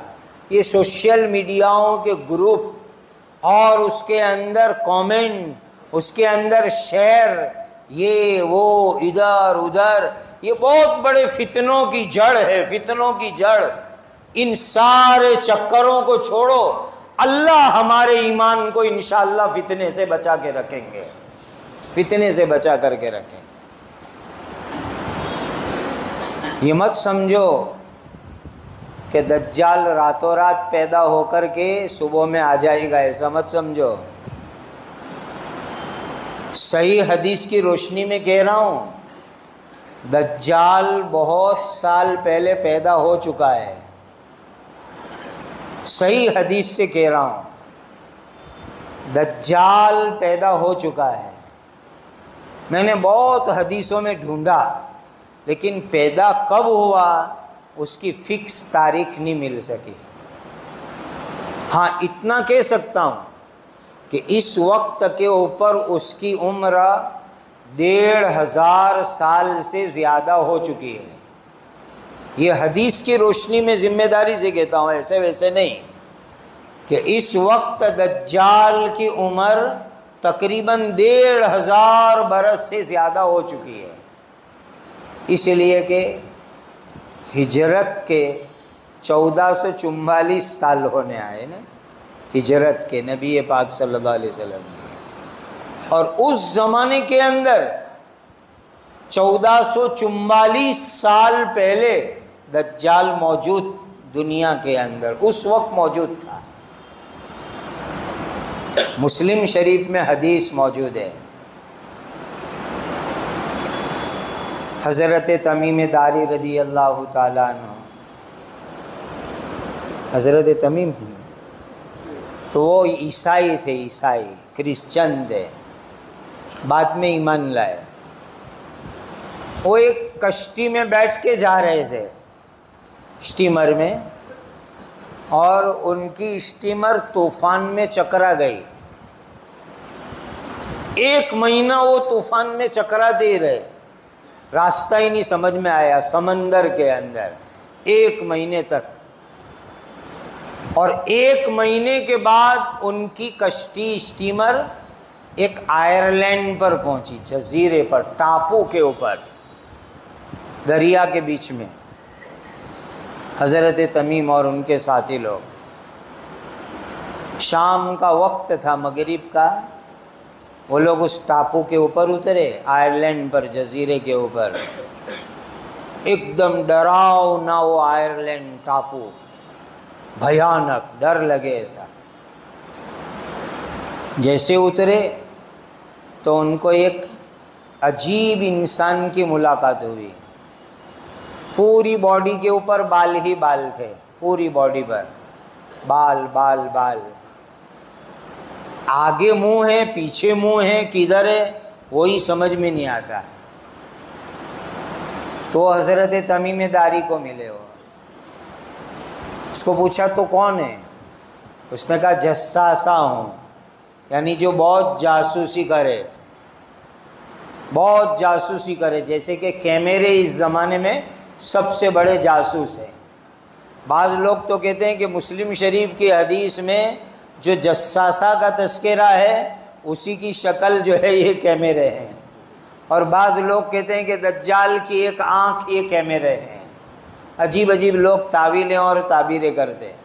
یہ سوشل میڈیاؤں کے گروپ اور اس کے اندر کامنٹ، اس کے اندر شیئر، یہ وہ ادھر ادھر، یہ بہت بڑے فتنوں کی جڑ ہے، فتنوں کی جڑ۔ ان سارے چکروں کو چھوڑو، اللہ ہمارے ایمان کو انشاءاللہ فتنے سے بچا کے رکھیں گے، فتنے سے بچا کر کے رکھیں گے۔ یہ مت سمجھو کہ دجال راتوں رات پیدا ہو کر کے صبح میں آ جائے گا، ایسا مت سمجھو۔ صحیح حدیث کی روشنی میں کہہ رہا ہوں، دجال بہت سال پہلے پیدا ہو چکا ہے، صحیح حدیث سے کہہ رہا ہوں، دجال پیدا ہو چکا ہے۔ میں نے بہت حدیثوں میں ڈھونڈا، لیکن پیدا کب ہوا اس کی فکس تاریخ نہیں مل سکی۔ ہاں اتنا کہہ سکتا ہوں کہ اس وقت کے اوپر اس کی عمر 1500 سال سے زیادہ ہو چکی ہے۔ یہ حدیث کی روشنی میں ذمہ داری سے کہتا ہوں، ایسے ویسے نہیں، کہ اس وقت دجال کی عمر تقریباً 1500 برس سے زیادہ ہو چکی ہے، اس لیے کہ ہجرت کے 1444 سال ہونے آئے نا، ہجرت کے نبی پاک صلی اللہ علیہ وسلم کے، اور اس زمانے کے اندر 1444 سال پہلے دجال موجود دنیا کے اندر، اس وقت موجود تھا۔ مسلم شریف میں حدیث موجود ہے، حضرت تمیم داری رضی اللہ تعالیٰ عنہ، حضرت تمیم تو وہ عیسائی تھے، عیسائی کرسچن تھے، بعد میں ایمان لائے۔ وہ ایک کشتی میں بیٹھ کے جا رہے تھے، اسٹیمر میں، اور ان کی اسٹیمر طوفان میں چکرا گئی۔ 1 مہینہ وہ طوفان میں چکراتے ہی رہے، راستہ ہی نہیں سمجھ میں آیا سمندر کے اندر 1 مہینے تک۔ اور 1 مہینے کے بعد ان کی کشتی اسٹیمر ایک آئرلینڈ پر پہنچی، جزیرے پر، ٹاپو کے اوپر، دریا کے بیچ میں۔ حضرت تمیم اور ان کے ساتھی لوگ، شام کا وقت تھا، مغرب کا، وہ لوگ اس ٹاپو کے اوپر اترے، آئرلینڈ پر، جزیرے کے اوپر۔ ایک دم ڈراؤنا وہ آئرلینڈ ٹاپو، بھیانک، ڈر لگے ایسا۔ جیسے اترے تو ان کو ایک عجیب انسان کی ملاقات ہوئی، پوری باڈی کے اوپر بال ہی بال تھے، پوری باڈی پر بال بال بال، آگے منہ ہے، پیچھے منہ ہے، کدھر ہے وہی سمجھ میں نہیں آتا۔ تو حضرت تمیم داری کو ملے، ہو اس کو پوچھا تو کون ہے؟ اس نے کہا جساسا ہوں، یعنی جو بہت جاسوسی کرے، بہت جاسوسی کرے، جیسے کہ کیمرے اس زمانے میں سب سے بڑے جاسوس ہیں۔ بعض لوگ تو کہتے ہیں کہ مسلم شریف کی حدیث میں جو جساسہ کا تذکرہ ہے اسی کی شکل جو ہے یہ کیمرے ہیں، اور بعض لوگ کہتے ہیں کہ دجال کی ایک آنکھ یہ کیمرے ہیں۔ عجیب عجیب لوگ تعویلیں اور تعبیریں کرتے ہیں۔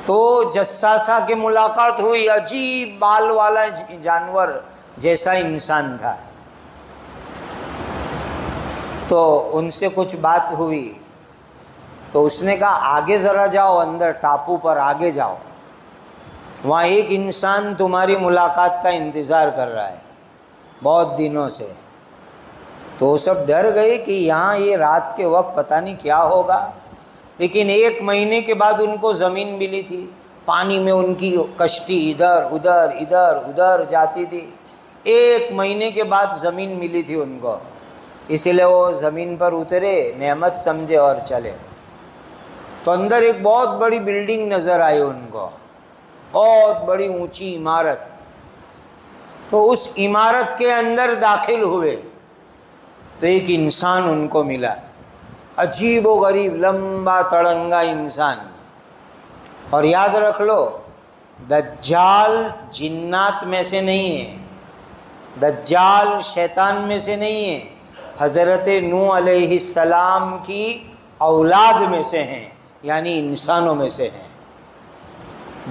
تو جساسہ کی ملاقات ہوئی، عجیب بال والا جانور جیسا انسان تھا، تو ان سے کچھ بات ہوئی، تو اس نے کہا آگے ذرا جاؤ، اندر ٹاپو پر آگے جاؤ، وہاں ایک انسان تمہاری ملاقات کا انتظار کر رہا ہے بہت دنوں سے۔ تو وہ سب ڈر گئے کہ یہاں یہ رات کے وقت پتہ نہیں کیا ہوگا، لیکن 1 مہینے کے بعد ان کو زمین ملی تھی، پانی میں ان کی کشتی ادھر ادھر ادھر ادھر جاتی تھی۔ 1 مہینے کے بعد زمین ملی تھی ان کو، اسی لیے وہ زمین پر اترے، نعمت سمجھے اور چلے۔ تو اندر ایک بہت بڑی بلڈنگ نظر آئی ان کو، بہت بڑی اونچی عمارت۔ تو اس عمارت کے اندر داخل ہوئے تو ایک انسان ان کو ملا، عجیب و غریب لمبا تڑنگا انسان۔ اور یاد رکھ لو، دجال جنات میں سے نہیں ہے، دجال شیطان میں سے نہیں ہے، حضرت نوح علیہ السلام کی اولاد میں سے ہیں، یعنی انسانوں میں سے ہیں۔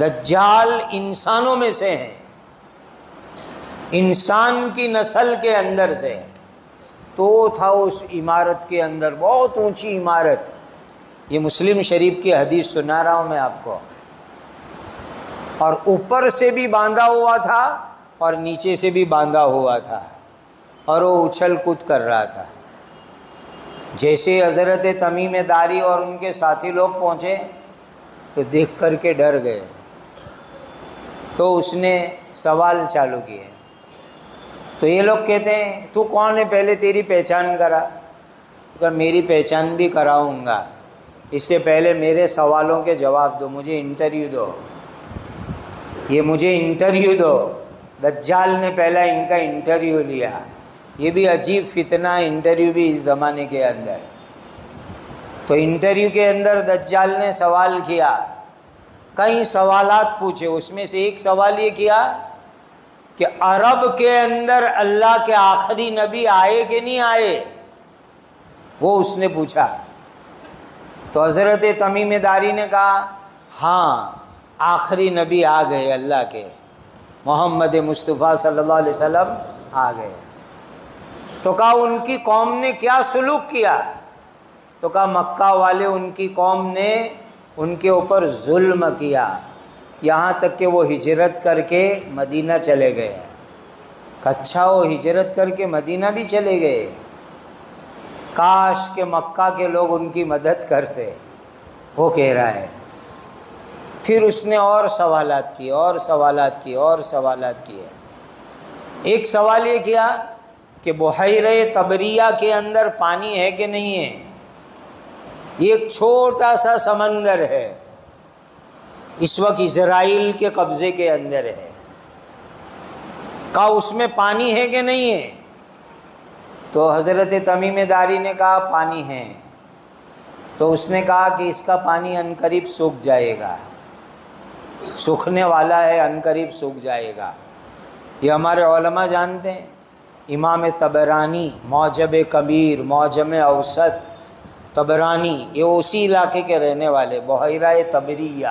دجال انسانوں میں سے ہیں، انسان کی نسل کے اندر سے۔ تو تھا اس عمارت کے اندر، بہت اونچی عمارت۔ یہ مسلم شریف کی حدیث سنا رہا ہوں میں آپ کو۔ اور اوپر سے بھی باندھا ہوا تھا اور نیچے سے بھی باندھا ہوا تھا، اور وہ اچھل کود کر رہا تھا۔ جیسے حضرت تمیم داری اور ان کے ساتھی لوگ پہنچے تو دیکھ کر کے ڈر گئے۔ تو اس نے سوال چالو کیے۔ تو یہ لوگ کہتے ہیں تو کون ہے، پہلے تیری پہچان کرا۔ تو کہا میری پہچان بھی کراؤں گا، اس سے پہلے میرے سوالوں کے جواب دو، مجھے انٹرویو دو، یہ مجھے انٹرویو دو۔ دجال نے پہلا ان کا انٹرویو لیا۔ یہ بھی عجیب فتنہ انٹرویو بھی اس زمانے کے اندر۔ تو انٹرویو کے اندر دجال نے سوال کیا، کئی سوالات پوچھے۔ اس میں سے ایک سوال یہ کیا کہ عرب کے اندر اللہ کے آخری نبی آئے کہ نہیں آئے، وہ اس نے پوچھا۔ تو حضرت تمیم داری نے کہا ہاں آخری نبی آ گئے اللہ کے، محمد مصطفیٰ صلی اللہ علیہ وسلم آ گئے۔ تو کہا ان کی قوم نے کیا سلوک کیا؟ تو کہا مکہ والے، ان کی قوم نے ان کے اوپر ظلم کیا، یہاں تک کہ وہ ہجرت کر کے مدینہ چلے گئے۔ اچھا وہ ہجرت کر کے مدینہ بھی چلے گئے، کاش کہ مکہ کے لوگ ان کی مدد کرتے، وہ کہہ رہا ہے۔ پھر اس نے اور سوالات کیے اور سوالات کیے اور سوالات کیے۔ ایک سوال یہ کیا کہ بحیرہ طبریہ کے اندر پانی ہے کہ نہیں ہے؟ یہ ایک چھوٹا سا سمندر ہے، اس وقت اسرائیل کے قبضے کے اندر ہے۔ کہا اس میں پانی ہے کہ نہیں ہے؟ تو حضرت تمیم داری نے کہا پانی ہے۔ تو اس نے کہا کہ اس کا پانی عنقریب سوکھ جائے گا، سوکھنے والا ہے، عنقریب سوکھ جائے گا۔ یہ ہمارے علماء جانتے ہیں، امام طبرانی معجم کبیر، معجم اوسط طبرانی، یہ اسی علاقے کے رہنے والے، بحیرہ طبریہ۔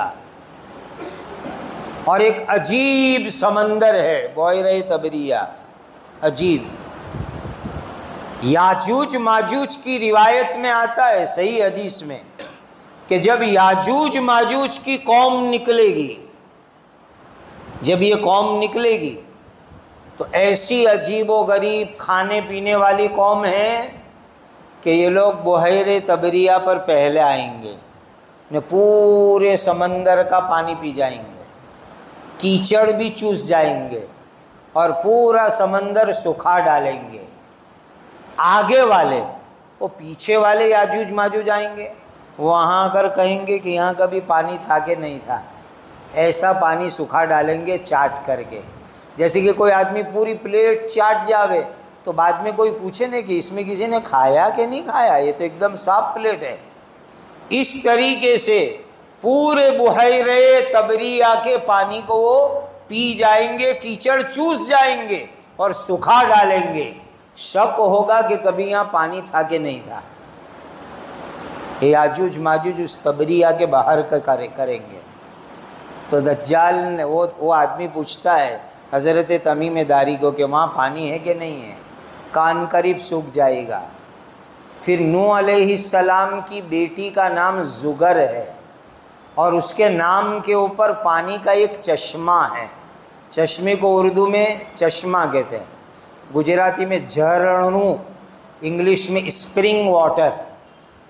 اور ایک عجیب سمندر ہے بحیرہ طبریہ، عجیب۔ یاجوج ماجوج کی روایت میں آتا ہے صحیح حدیث میں کہ جب یاجوج ماجوج کی قوم نکلے گی، جب یہ قوم نکلے گی تو ایسی عجیب و غریب کھانے پینے والی قوم ہے کہ یہ لوگ بحیرہ طبریہ پر پہلے آئیں گے، پورے سمندر کا پانی پی جائیں گے، کیچڑ بھی چوس جائیں گے اور پورا سمندر سکھا ڈالیں گے۔ آگے والے، وہ پیچھے والے یاجوج ماجوج آئیں گے، وہاں کر کہیں گے کہ یہاں کبھی پانی تھا کہ نہیں تھا، ایسا پانی سکھا ڈالیں گے چاٹ کر کے۔ جیسے کہ کوئی آدمی پوری پلیٹ چاٹ جاوے تو بعد میں کوئی پوچھے نہیں کہ اس میں کسی نے کھایا کہ نہیں کھایا، یہ تو ایک دم صاف پلیٹ ہے۔ اس طریقے سے پورے بحیرہ طبریہ کے پانی کو وہ پی جائیں گے، کیچڑ چوس جائیں گے اور سکھا ڈالیں گے۔ شک ہوگا کہ کبھی یہاں پانی تھا کہ نہیں تھا۔ یاجوج ماجوج اس طبریہ کے باہر کریں گے۔ تو دجال نے وہ آدمی پوچھتا ہے حضرت تمیم داری کو کہ وہاں پانی ہے کہ نہیں ہے؟ کان قریب سوکھ جائے گا۔ پھر نوح علیہ السلام کی بیٹی کا نام زگر ہے اور اس کے نام کے اوپر پانی کا ایک چشمہ ہے، چشمے کو اردو میں چشمہ کہتے ہیں، گجراتی میں جھرنوں، انگلش میں اسپرنگ واٹر۔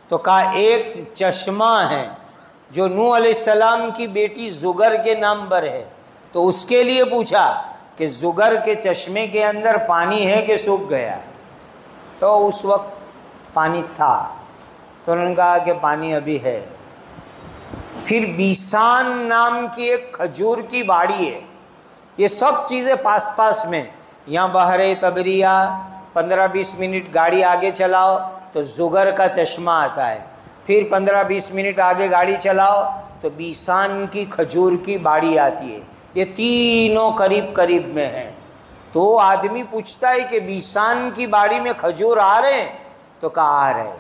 تو کہا ایک چشمہ ہے جو نوح علیہ السلام کی بیٹی زگر کے نام پر ہے۔ تو اس کے لیے پوچھا کہ زگر کے چشمے کے اندر پانی ہے کہ سوکھ گیا؟ تو اس وقت پانی تھا، تو انہوں نے کہا کہ پانی ابھی ہے۔ پھر بیسان نام کی ایک کھجور کی باڑی ہے، یہ سب چیزیں پاس پاس میں، یہاں بحر تبریہ 15-20 منٹ گاڑی آگے چلاؤ تو زگر کا چشمہ آتا ہے، پھر 15-20 منٹ آگے گاڑی چلاؤ تو بیسان کی کھجور کی باڑی آتی ہے، یہ تینوں قریب قریب میں ہیں۔ تو وہ آدمی پوچھتا ہے کہ بیسان کی باڑی میں کھجور آ رہے ہیں؟ تو کہا آ رہے۔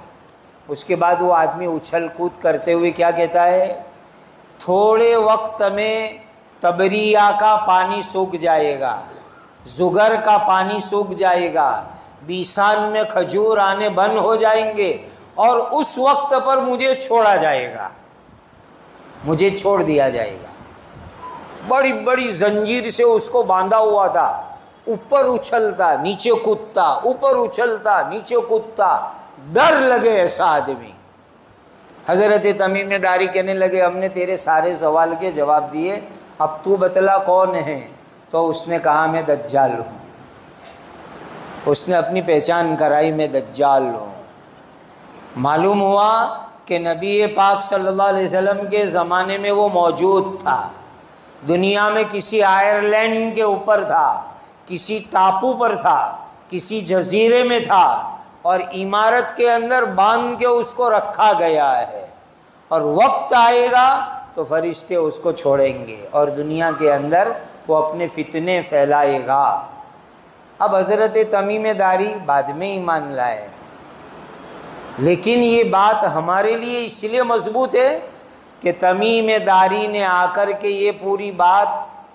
اس کے بعد وہ آدمی اچھل کود کرتے ہوئے کیا کہتا ہے؟ تھوڑے وقت میں تبریہ کا پانی سوکھ جائے گا، زگر کا پانی سوکھ جائے گا، بیسان میں کھجور آنے بند ہو جائیں گے، اور اس وقت پر مجھے چھوڑا جائے گا، مجھے چھوڑ دیا جائے گا۔ بڑی بڑی زنجیر سے اس کو باندھا ہوا تھا، اوپر اچھلتا نیچے کودتا، اوپر اچھلتا نیچے کودتا، ڈر لگے ایسا آدمی۔ حضرت تمیم داری کہنے لگے ہم نے تیرے سارے سوال کے جواب دیے، اب تو بتلا کون ہے؟ تو اس نے کہا میں دجال ہوں۔ اس نے اپنی پہچان کرائی، میں دجال ہوں۔ معلوم ہوا کہ نبی پاک صلی اللہ علیہ وسلم کے زمانے میں وہ موجود تھا، دنیا میں کسی آئرلینڈ کے اوپر تھا، کسی ٹاپو پر تھا، کسی جزیرے میں تھا، اور عمارت کے اندر باندھ کے اس کو رکھا گیا ہے، اور وقت آئے گا تو فرشتے اس کو چھوڑیں گے اور دنیا کے اندر وہ اپنے فتنے پھیلائے گا۔ اب حضرت تمیم داری بعد میں ایمان لائے، لیکن یہ بات ہمارے لیے اس لیے مضبوط ہے کہ تمیم داری نے آ کر کے یہ پوری بات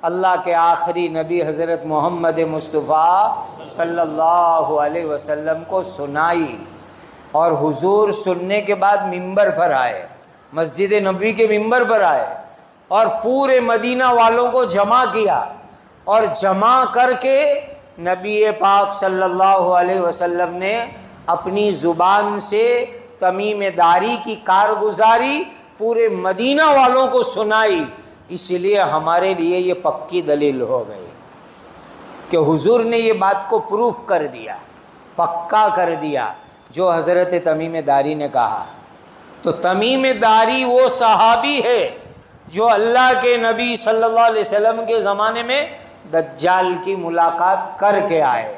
اللہ کے آخری نبی حضرت محمد مصطفیٰ صلی اللہ علیہ وسلم کو سنائی، اور حضور سننے کے بعد ممبر پر آئے، مسجد نبوی کے ممبر پر آئے، اور پورے مدینہ والوں کو جمع کیا، اور جمع کر کے نبی پاک صلی اللہ علیہ وسلم نے اپنی زبان سے تمیم داری کی کارگزاری پورے مدینہ والوں کو سنائی۔ اس لیے ہمارے لیے یہ پکی دلیل ہو گئی کہ حضور نے یہ بات کو پروف کر دیا، پکا کر دیا جو حضرت تمیم داری نے کہا۔ تو تمیم داری وہ صحابی ہے جو اللہ کے نبی صلی اللہ علیہ وسلم کے زمانے میں دجال کی ملاقات کر کے آئے،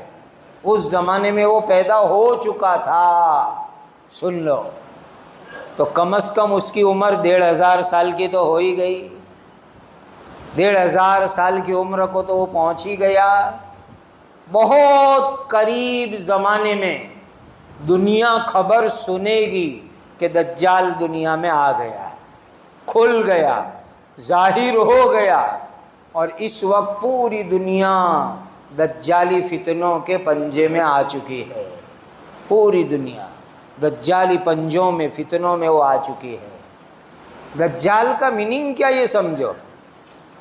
اس زمانے میں وہ پیدا ہو چکا تھا۔ سن لو، تو کم از کم اس کی عمر 1500 سال کی تو ہو ہی گئی، 1500 سال کی عمر کو تو وہ پہنچ ہی گیا۔ بہت قریب زمانے میں دنیا خبر سنے گی کہ دجال دنیا میں آ گیا، کھل گیا، ظاہر ہو گیا، اور اس وقت پوری دنیا دجالی فتنوں کے پنجے میں آ چکی ہے، پوری دنیا دجالی پنجوں میں، فتنوں میں وہ آ چکی ہے۔ دجال کا میننگ کیا یہ سمجھو،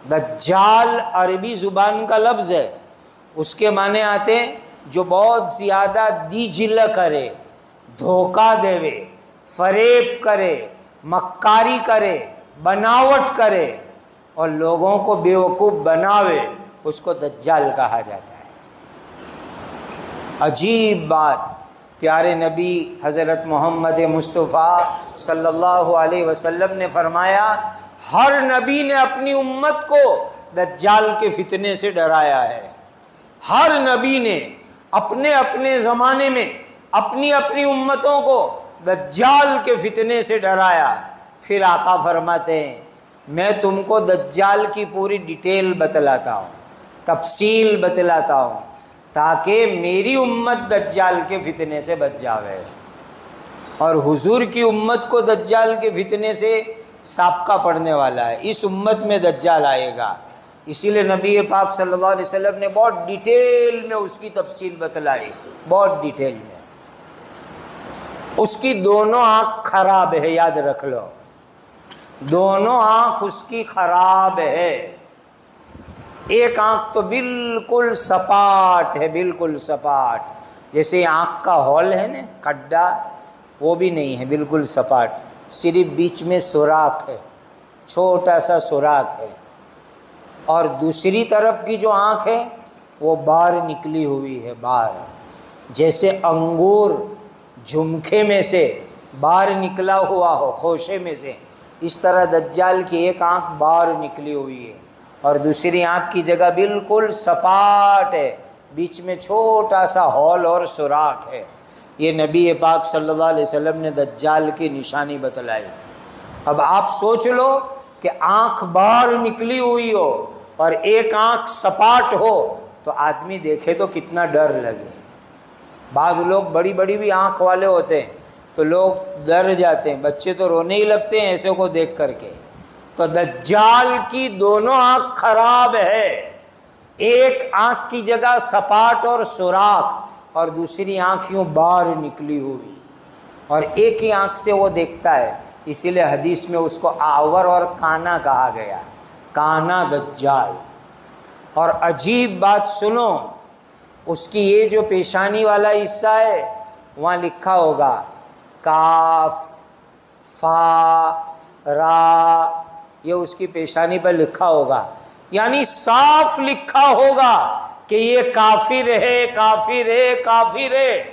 دجال عربی زبان کا لفظ ہے، اس کے معنی آتے ہیں جو بہت زیادہ دیجل کرے، دھوکہ دے، فریب کرے، مکاری کرے، بناوٹ کرے اور لوگوں کو بیوقوف بناوے، اس کو دجال کہا جاتا ہے۔ عجیب بات، پیارے نبی حضرت محمد مصطفیٰ صلی اللہ علیہ وسلم نے فرمایا ہر نبی نے اپنی امت کو دجال کے فتنے سے ڈرایا ہے، ہر نبی نے اپنے اپنے زمانے میں اپنی اپنی امتوں کو دجال کے فتنے سے ڈرایا۔ پھر آقا فرماتے ہیں میں تم کو دجال کی پوری ڈیٹیل بتلاتا ہوں، تفصیل بتلاتا ہوں، تاکہ میری امت دجال کے فتنے سے بچ جاوے، اور حضور کی امت کو دجال کے فتنے سے سابقہ پڑنے والا ہے، اس امت میں دجال آئے گا۔ اسی لیے نبی پاک صلی اللہ علیہ وسلم نے بہت ڈیٹیل میں اس کی تفصیل بتلائی، بہت ڈیٹیل میں۔ اس کی دونوں آنکھ خراب ہے، یاد رکھ لو، دونوں آنکھ اس کی خراب ہے، ایک آنکھ تو بالکل سپاٹ ہے، بالکل سپاٹ، جیسے آنکھ کا ہول ہے نا، کھڈا، وہ بھی نہیں ہے، بالکل سپاٹ، صرف بیچ میں سوراخ ہے، چھوٹا سا سوراخ ہے، اور دوسری طرف کی جو آنکھ ہے وہ باہر نکلی ہوئی ہے، باہر، جیسے انگور جھمکے میں سے باہر نکلا ہوا ہو، خوشے میں سے، اس طرح دجال کی ایک آنکھ باہر نکلی ہوئی ہے اور دوسری آنکھ کی جگہ بالکل سپاٹ ہے، بیچ میں چھوٹا سا ہول اور سوراخ ہے۔ یہ نبی پاک صلی اللہ علیہ وسلم نے دجال کی نشانی بتلائی۔ اب آپ سوچ لو کہ آنکھ باہر نکلی ہوئی ہو اور ایک آنکھ سپاٹ ہو تو آدمی دیکھے تو کتنا ڈر لگے۔ بعض لوگ بڑی بڑی بھی آنکھ والے ہوتے ہیں تو لوگ ڈر جاتے ہیں، بچے تو رونے ہی لگتے ہیں ایسے کو دیکھ کر کے۔ تو دجال کی دونوں آنکھ خراب ہے، ایک آنکھ کی جگہ سپاٹ اور سوراخ اور دوسری آنکھ یوں باہر نکلی ہوئی، اور ایک ہی آنکھ سے وہ دیکھتا ہے، اسی لیے حدیث میں اس کو آور اور کانا کہا گیا، کانا دجال۔ اور عجیب بات سنو، اس کی یہ جو پیشانی والا حصہ ہے وہاں لکھا ہوگا کاف فا را، یہ اس کی پیشانی پر لکھا ہوگا، یعنی صاف لکھا ہوگا کہ یہ کافر ہے، کافر ہے، کافر ہے۔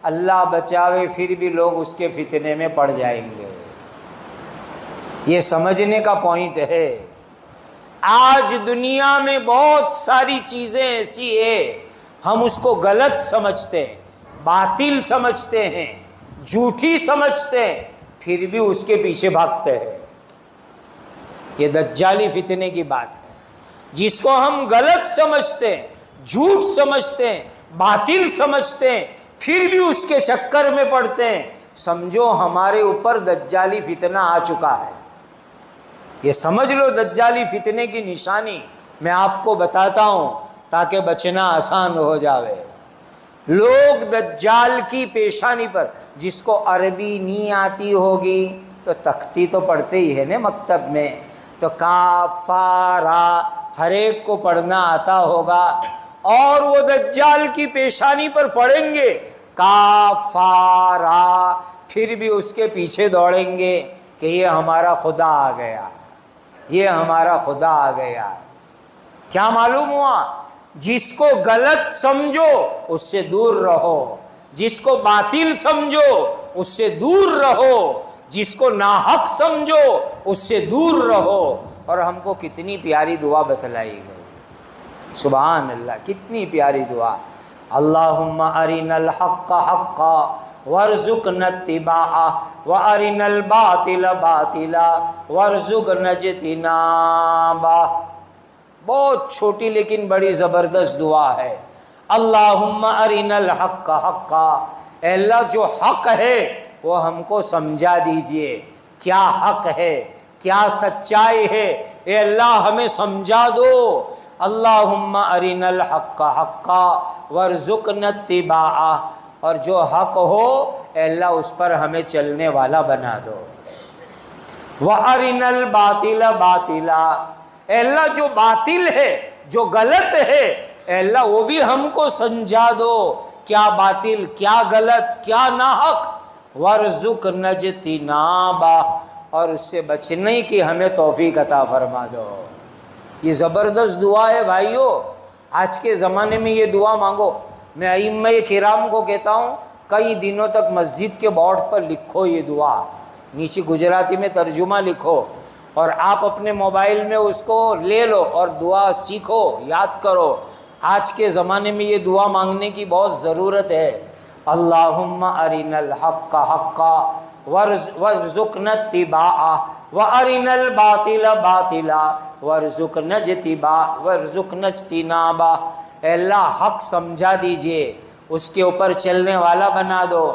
اللہ بچاوے پھر بھی لوگ اس کے فتنے میں پڑ جائیں گے۔ یہ سمجھنے کا پوائنٹ ہے۔ آج دنیا میں بہت ساری چیزیں ایسی ہیں ہم اس کو غلط سمجھتے ہیں، باطل سمجھتے ہیں، جھوٹی سمجھتے ہیں، پھر بھی اس کے پیچھے بھاگتے ہیں۔ یہ دجالی فتنے کی بات ہے۔ جس کو ہم غلط سمجھتے ہیں، جھوٹ سمجھتے ہیں، باطل سمجھتے ہیں، پھر بھی اس کے چکر میں پڑتے ہیں، سمجھو ہمارے اوپر دجالی فتنہ آ چکا ہے۔ یہ سمجھ لو دجالی فتنے کی نشانی میں آپ کو بتاتا ہوں تاکہ بچنا آسان ہو جاوے۔ لوگ دجال کی پیشانی پر، جس کو عربی نہیں آتی ہوگی تو تختی تو پڑھتے ہی ہے نا مکتب میں، تو کاف فا را ہر ایک کو پڑھنا آتا ہوگا، اور وہ دجال کی پیشانی پر پڑھیں گے کاف فا را، پھر بھی اس کے پیچھے دوڑیں گے کہ یہ ہمارا خدا آ گیا، یہ ہمارا خدا آ گیا۔ کیا معلوم ہوا؟ جس کو غلط سمجھو اس سے دور رہو، جس کو باطل سمجھو اس سے دور رہو، جس کو ناحق سمجھو اس سے دور رہو۔ اور ہم کو کتنی پیاری دعا بتلائی گئی، سبحان اللہ، کتنی پیاری دعا۔ اللہم ارنا الحق حقا وارزقنا اتباعہ وارنا الباطل باطلا وارزقنا اجتنابہ۔ بہت چھوٹی لیکن بڑی زبردست دعا ہے۔ اللہم ارنا الحق حقا، اے اللہ جو حق ہے وہ ہم کو سمجھا دیجئے، کیا حق ہے، کیا سچائی ہے، اے اللہ ہمیں سمجھا دو۔ اللہم ارنا الحق حقا وارزقنا اتباعہ، اور جو حق ہو اے اللہ اس پر ہمیں چلنے والا بنا دو۔ وارنا الباطل باطلا، اے اللہ جو باطل ہے، جو غلط ہے، اے اللہ وہ بھی ہم کو سمجھا دو، کیا باطل، کیا غلط، کیا ناحق۔ وارزقنا اجتنابہ، اور اس سے بچنے کی ہمیں توفیق عطا فرما دو۔ یہ زبردست دعا ہے بھائیو، آج کے زمانے میں یہ دعا مانگو۔ میں ائمہ کرام کو کہتا ہوں کئی دنوں تک مسجد کے بورڈ پر لکھو یہ دعا، نیچے گجراتی میں ترجمہ لکھو، اور آپ اپنے موبائل میں اس کو لے لو اور دعا سیکھو، یاد کرو۔ آج کے زمانے میں یہ دعا مانگنے کی بہت ضرورت ہے۔ اللہم ارنا الحق حقا وارزقنا اتباعہ وارنا الباطل باطلا وارزقنا اجتنابہ۔ اے اللہ حق سمجھا دیجئے، اس کے اوپر چلنے والا بنا دو،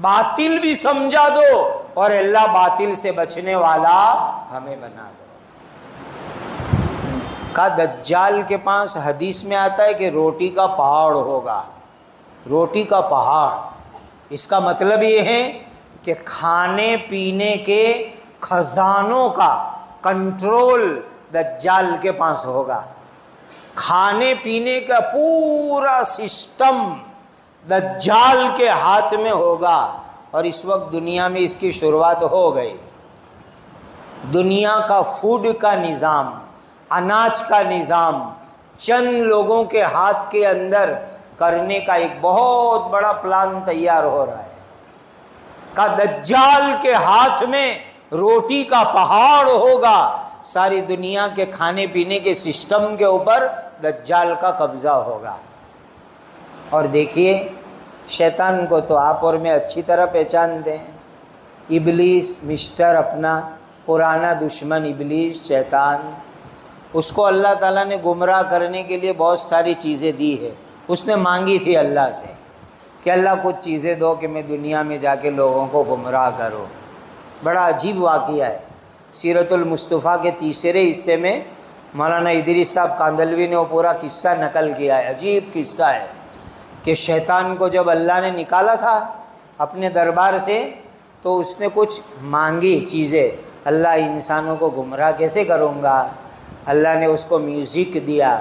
باطل بھی سمجھا دو، اور اللہ باطل سے بچنے والا ہمیں بنا دو۔ کا دجال کے پاس حدیث میں آتا ہے کہ روٹی کا پہاڑ ہوگا، روٹی کا پہاڑ۔ اس کا مطلب یہ ہے کہ کھانے پینے کے خزانوں کا کنٹرول دجال کے پاس ہوگا، کھانے پینے کا پورا سسٹم دجال کے ہاتھ میں ہوگا۔ اور اس وقت دنیا میں اس کی شروعات ہو گئی۔ دنیا کا فوڈ کا نظام، اناج کا نظام چند لوگوں کے ہاتھ کے اندر کرنے کا ایک بہت بڑا پلان تیار ہو رہا ہے کہ دجال کے ہاتھ میں روٹی کا پہاڑ ہوگا، ساری دنیا کے کھانے پینے کے سسٹم کے اوپر دجال کا قبضہ ہوگا۔ اور دیکھیے شیطان کو تو آپ اور میں اچھی طرح پہچانتے ہیں، ابلیس مسٹر اپنا پرانا دشمن ابلیس شیطان، اس کو اللہ تعالیٰ نے گمراہ کرنے کے لیے بہت ساری چیزیں دی ہے۔ اس نے مانگی تھی اللہ سے کہ اللہ کچھ چیزیں دو کہ میں دنیا میں جا کے لوگوں کو گمراہ کروں۔ بڑا عجیب واقعہ ہے، سیرت المصطفیٰ کے تیسرے حصے میں مولانا ادریس صاحب کاندلوی نے وہ پورا قصہ نقل کیا ہے۔ عجیب قصہ ہے کہ شیطان کو جب اللہ نے نکالا تھا اپنے دربار سے تو اس نے کچھ مانگی چیزیں، اللہ انسانوں کو گمراہ کیسے کروں گا؟ اللہ نے اس کو میوزک دیا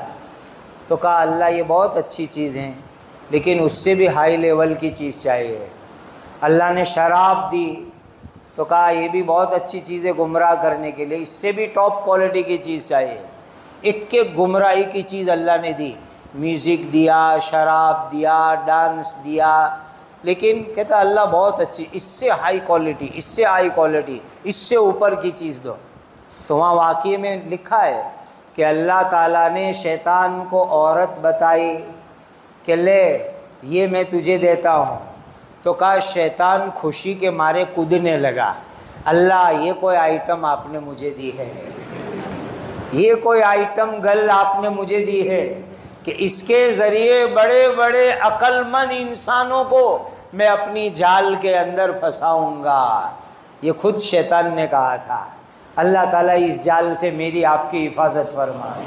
تو کہا اللہ یہ بہت اچھی چیز ہیں لیکن اس سے بھی ہائی لیول کی چیز چاہیے۔ اللہ نے شراب دی تو کہا یہ بھی بہت اچھی چیز ہے گمراہ کرنے کے لیے، اس سے بھی ٹاپ کوالٹی کی چیز چاہیے۔ ایک ایک گمراہی کی چیز اللہ نے دی، میوزک دیا، شراب دیا، ڈانس دیا، لیکن کہتا اللہ بہت اچھی، اس سے ہائی کوالٹی، اس سے ہائی کوالٹی، اس سے اوپر کی چیز دو۔ تو وہاں واقعے میں لکھا ہے کہ اللہ تعالیٰ نے شیطان کو عورت بتائی کہ لے یہ میں تجھے دیتا ہوں، تو کہا شیطان خوشی کے مارے کودنے لگا، اللہ یہ کوئی آئٹم آپ نے مجھے دی ہے، یہ کوئی آئٹم گل آپ نے مجھے دی ہے کہ اس کے ذریعے بڑے بڑے عقل مند انسانوں کو میں اپنی جال کے اندر پھنساؤں گا۔ یہ خود شیطان نے کہا تھا۔ اللہ تعالیٰ اس جال سے میری آپ کی حفاظت فرمائے۔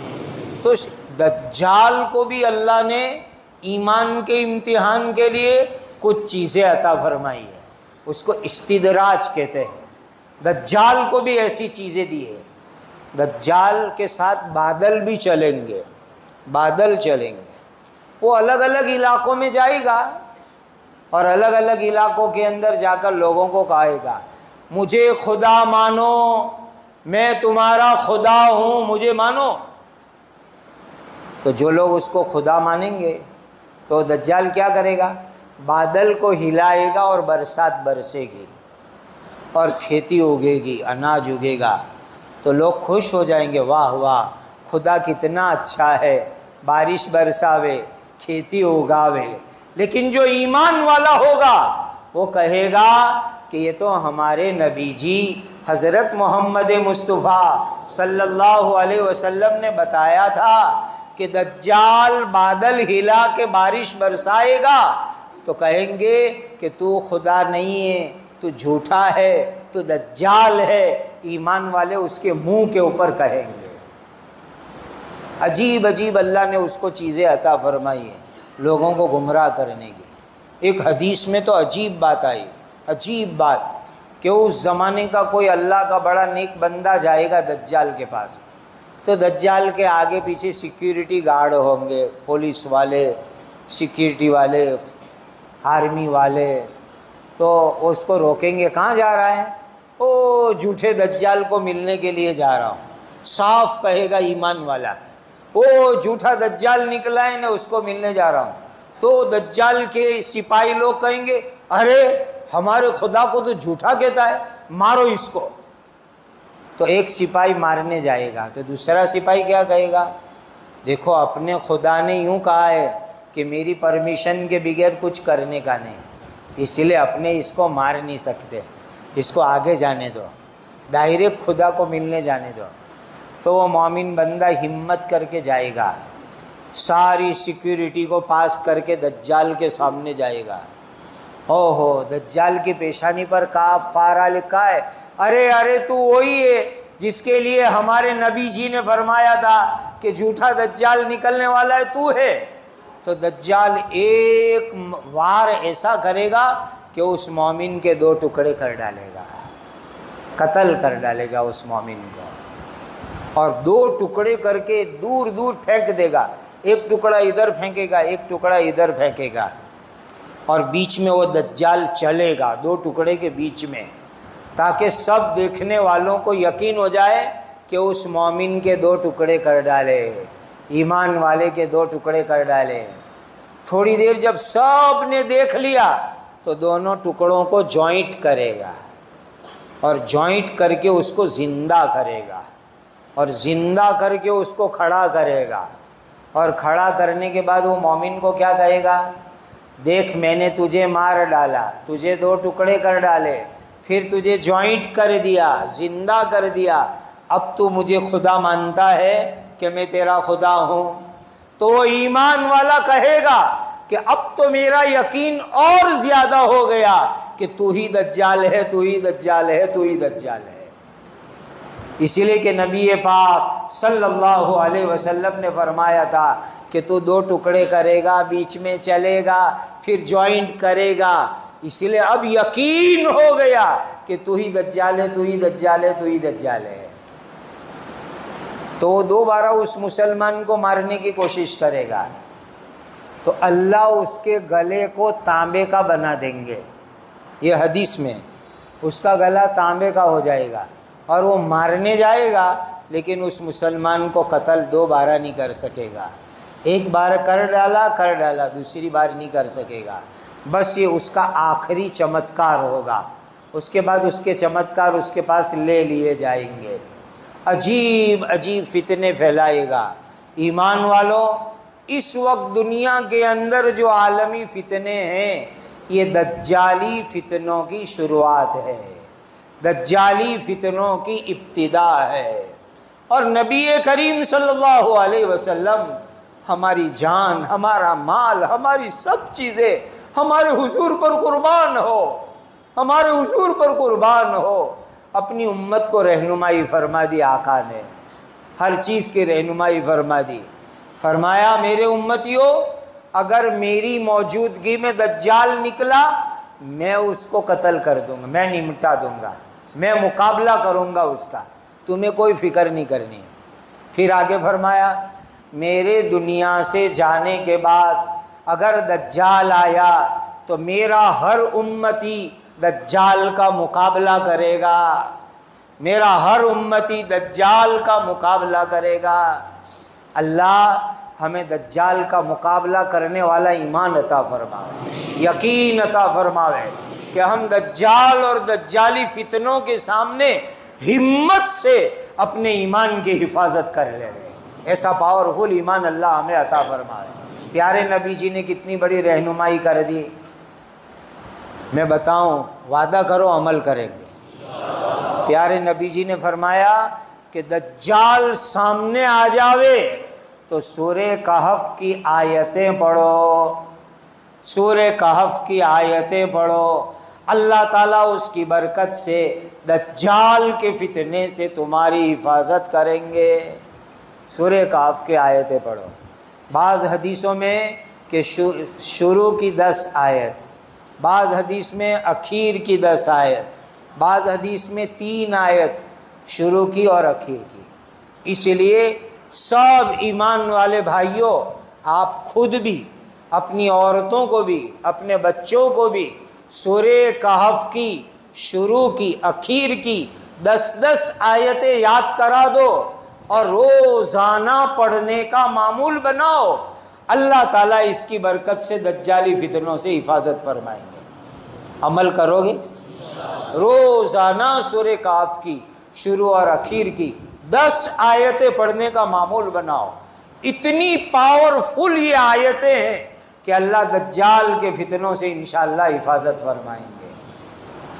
تو دجال کو بھی اللہ نے ایمان کے امتحان کے لیے کچھ چیزیں عطا فرمائی ہے، اس کو استدراج کہتے ہیں۔ دجال کو بھی ایسی چیزیں دی ہے۔ دجال کے ساتھ بادل بھی چلیں گے، بادل چلیں گے، وہ الگ الگ علاقوں میں جائے گا اور الگ الگ علاقوں کے اندر جا کر لوگوں کو کہے گا مجھے خدا مانو، میں تمہارا خدا ہوں، مجھے مانو۔ تو جو لوگ اس کو خدا مانیں گے تو دجال کیا کرے گا؟ بادل کو ہلائے گا اور برسات برسے گی اور کھیتی اگے گی، اناج اگے گا، تو لوگ خوش ہو جائیں گے، واہ واہ خدا کتنا اچھا ہے، بارش برساوے، کھیتی اگاوے۔ لیکن جو ایمان والا ہوگا وہ کہے گا کہ یہ تو ہمارے نبی جی حضرت محمد مصطفیٰ صلی اللہ علیہ وسلم نے بتایا تھا کہ دجال بادل ہلا کے بارش برسائے گا، تو کہیں گے کہ تو خدا نہیں ہے، تو جھوٹا ہے، تو دجال ہے۔ ایمان والے اس کے منہ کے اوپر کہیں گے۔ عجیب عجیب اللہ نے اس کو چیزیں عطا فرمائی ہیں لوگوں کو گمراہ کرنے کی۔ ایک حدیث میں تو عجیب بات آئی، عجیب بات، کہ اس زمانے کا کوئی اللہ کا بڑا نیک بندہ جائے گا دجال کے پاس، تو دجال کے آگے پیچھے سیکیورٹی گارڈ ہوں گے، پولیس والے، سیکیورٹی والے، آرمی والے، تو اس کو روکیں گے، کہاں جا رہا ہے؟ او جھوٹے دجال کو ملنے کے لیے جا رہا ہوں۔ صاف کہے گا ایمان والا، او جھوٹا دجال نکلا ہے نا، اس کو ملنے جا رہا ہوں۔ تو دجال کے سپاہی لوگ کہیں گے ارے ہمارے خدا کو تو جھوٹا کہتا ہے، مارو اس کو۔ تو ایک سپاہی مارنے جائے گا تو دوسرا سپاہی کیا کہے گا؟ دیکھو اپنے خدا نے یوں کہا ہے کہ میری پرمیشن کے بغیر کچھ کرنے کا نہیں، اس لیے اپنے اس کو مار نہیں سکتے، اس کو آگے جانے دو، ڈائریکٹ خدا کو ملنے جانے دو۔ تو وہ مومن بندہ ہمت کر کے جائے گا، ساری سیکیورٹی کو پاس کر کے دجال کے سامنے جائے گا۔ او ہو، دجال کی پیشانی پر کاف فارا لکھا ہے، ارے ارے تو وہی ہے جس کے لیے ہمارے نبی جی نے فرمایا تھا کہ جھوٹا دجال نکلنے والا ہے، تو ہے۔ تو دجال ایک وار ایسا کرے گا کہ اس مومن کے دو ٹکڑے کر ڈالے گا، قتل کر ڈالے گا اس مومن کو، اور دو ٹکڑے کر کے دور دور پھینک دے گا، ایک ٹکڑا ادھر پھینکے گا، ایک ٹکڑا ادھر پھینکے گا، اور بیچ میں وہ دجال چلے گا دو ٹکڑے کے بیچ میں، تاکہ سب دیکھنے والوں کو یقین ہو جائے کہ اس مومن کے دو ٹکڑے کر ڈالے، ایمان والے کے دو ٹکڑے کر ڈالے۔ تھوڑی دیر جب سب نے دیکھ لیا تو دونوں ٹکڑوں کو جوائنٹ کرے گا اور جوائنٹ کر کے اس کو زندہ کرے گا اور زندہ کر کے اس کو کھڑا کرے گا اور کھڑا کرنے کے بعد وہ مومن کو کیا کہے گا؟ دیکھ میں نے تجھے مار ڈالا، تجھے دو ٹکڑے کر ڈالے، پھر تجھے جوائنٹ کر دیا، زندہ کر دیا، اب تو مجھے خدا مانتا ہے کہ میں تیرا خدا ہوں؟ تو وہ ایمان والا کہے گا کہ اب تو میرا یقین اور زیادہ ہو گیا کہ تو ہی دجال ہے، تو ہی دجال ہے، تو ہی دجال ہے۔ اسی لیے کہ نبی پاک صلی اللہ علیہ وسلم نے فرمایا تھا کہ تو دو ٹکڑے کرے گا، بیچ میں چلے گا، پھر جوائنٹ کرے گا۔ اسی لیے اب یقین ہو گیا کہ تو ہی دجال ہے، تو ہی دجال ہے، تو ہی دجال ہے۔ تو دوبارہ اس مسلمان کو مارنے کی کوشش کرے گا تو اللہ اس کے گلے کو تانبے کا بنا دیں گے، یہ حدیث میں، اس کا گلا تانبے کا ہو جائے گا اور وہ مارنے جائے گا لیکن اس مسلمان کو قتل دوبارہ نہیں کر سکے گا۔ ایک بار کر ڈالا، دوسری بار نہیں کر سکے گا۔ بس یہ اس کا آخری چمتکار ہوگا، اس کے بعد اس کے چمتکار اس کے پاس لے لیے جائیں گے۔ عجیب عجیب فتنے پھیلائے گا۔ ایمان والو، اس وقت دنیا کے اندر جو عالمی فتنے ہیں یہ دجالی فتنوں کی شروعات ہے، دجالی فتنوں کی ابتدا ہے۔ اور نبی کریم صلی اللہ علیہ وسلم ہماری جان، ہمارا مال، ہماری سب چیزیں ہمارے حضور پر قربان ہو، ہمارے حضور پر قربان ہو۔ اپنی امت کو رہنمائی فرما دی آقا نے، ہر چیز کی رہنمائی فرما دی۔ فرمایا میرے امتیوں، اگر میری موجودگی میں دجال نکلا میں اس کو قتل کر دوں گا، میں نمٹا دوں گا، میں مقابلہ کروں گا اس کا، تمہیں کوئی فکر نہیں کرنی۔ پھر آگے فرمایا میرے دنیا سے جانے کے بعد اگر دجال آیا تو میرا ہر امتی دجال کا مقابلہ کرے گا، میرا ہر امتی دجال کا مقابلہ کرے گا۔ اللہ ہمیں دجال کا مقابلہ کرنے والا ایمان عطا فرماوے، یقین عطا فرماوے کہ ہم دجال اور دجالی فتنوں کے سامنے ہمت سے اپنے ایمان کی حفاظت کر لے رہے۔ ایسا پاورفل ایمان اللہ ہمیں عطا فرمائے۔ پیارے نبی جی نے کتنی بڑی رہنمائی کر دی۔ میں بتاؤں، وعدہ کرو عمل کریں گے۔ پیارے نبی جی نے فرمایا کہ دجال سامنے آ جاوے تو سورہ کہف کی آیتیں پڑھو، سورہ کہف کی آیتیں پڑھو، اللہ تعالیٰ اس کی برکت سے دجال کے فتنے سے تمہاری حفاظت کریں گے۔ سورہ کہف کی آیتیں پڑھو۔ بعض حدیثوں میں کہ شروع کی 10 آیت، بعض حدیث میں اخیر کی 10 آیت، بعض حدیث میں 3 آیت شروع کی اور اخیر کی۔ اس لیے سب ایمان والے بھائیوں، آپ خود بھی، اپنی عورتوں کو بھی، اپنے بچوں کو بھی سورہ کہف کی شروع کی اخیر کی 10 آیتیں یاد کرا دو اور روزانہ پڑھنے کا معمول بناؤ۔ اللہ تعالیٰ اس کی برکت سے دجالی فتنوں سے حفاظت فرمائیں گے۔ عمل کرو گے؟ روزانہ سورہ کہف کی شروع اور اخیر کی 10 آیتیں پڑھنے کا معمول بناؤ۔ اتنی پاورفل یہ آیتیں ہیں کہ اللہ دجال کے فتنوں سے انشاءاللہ حفاظت فرمائیں گے۔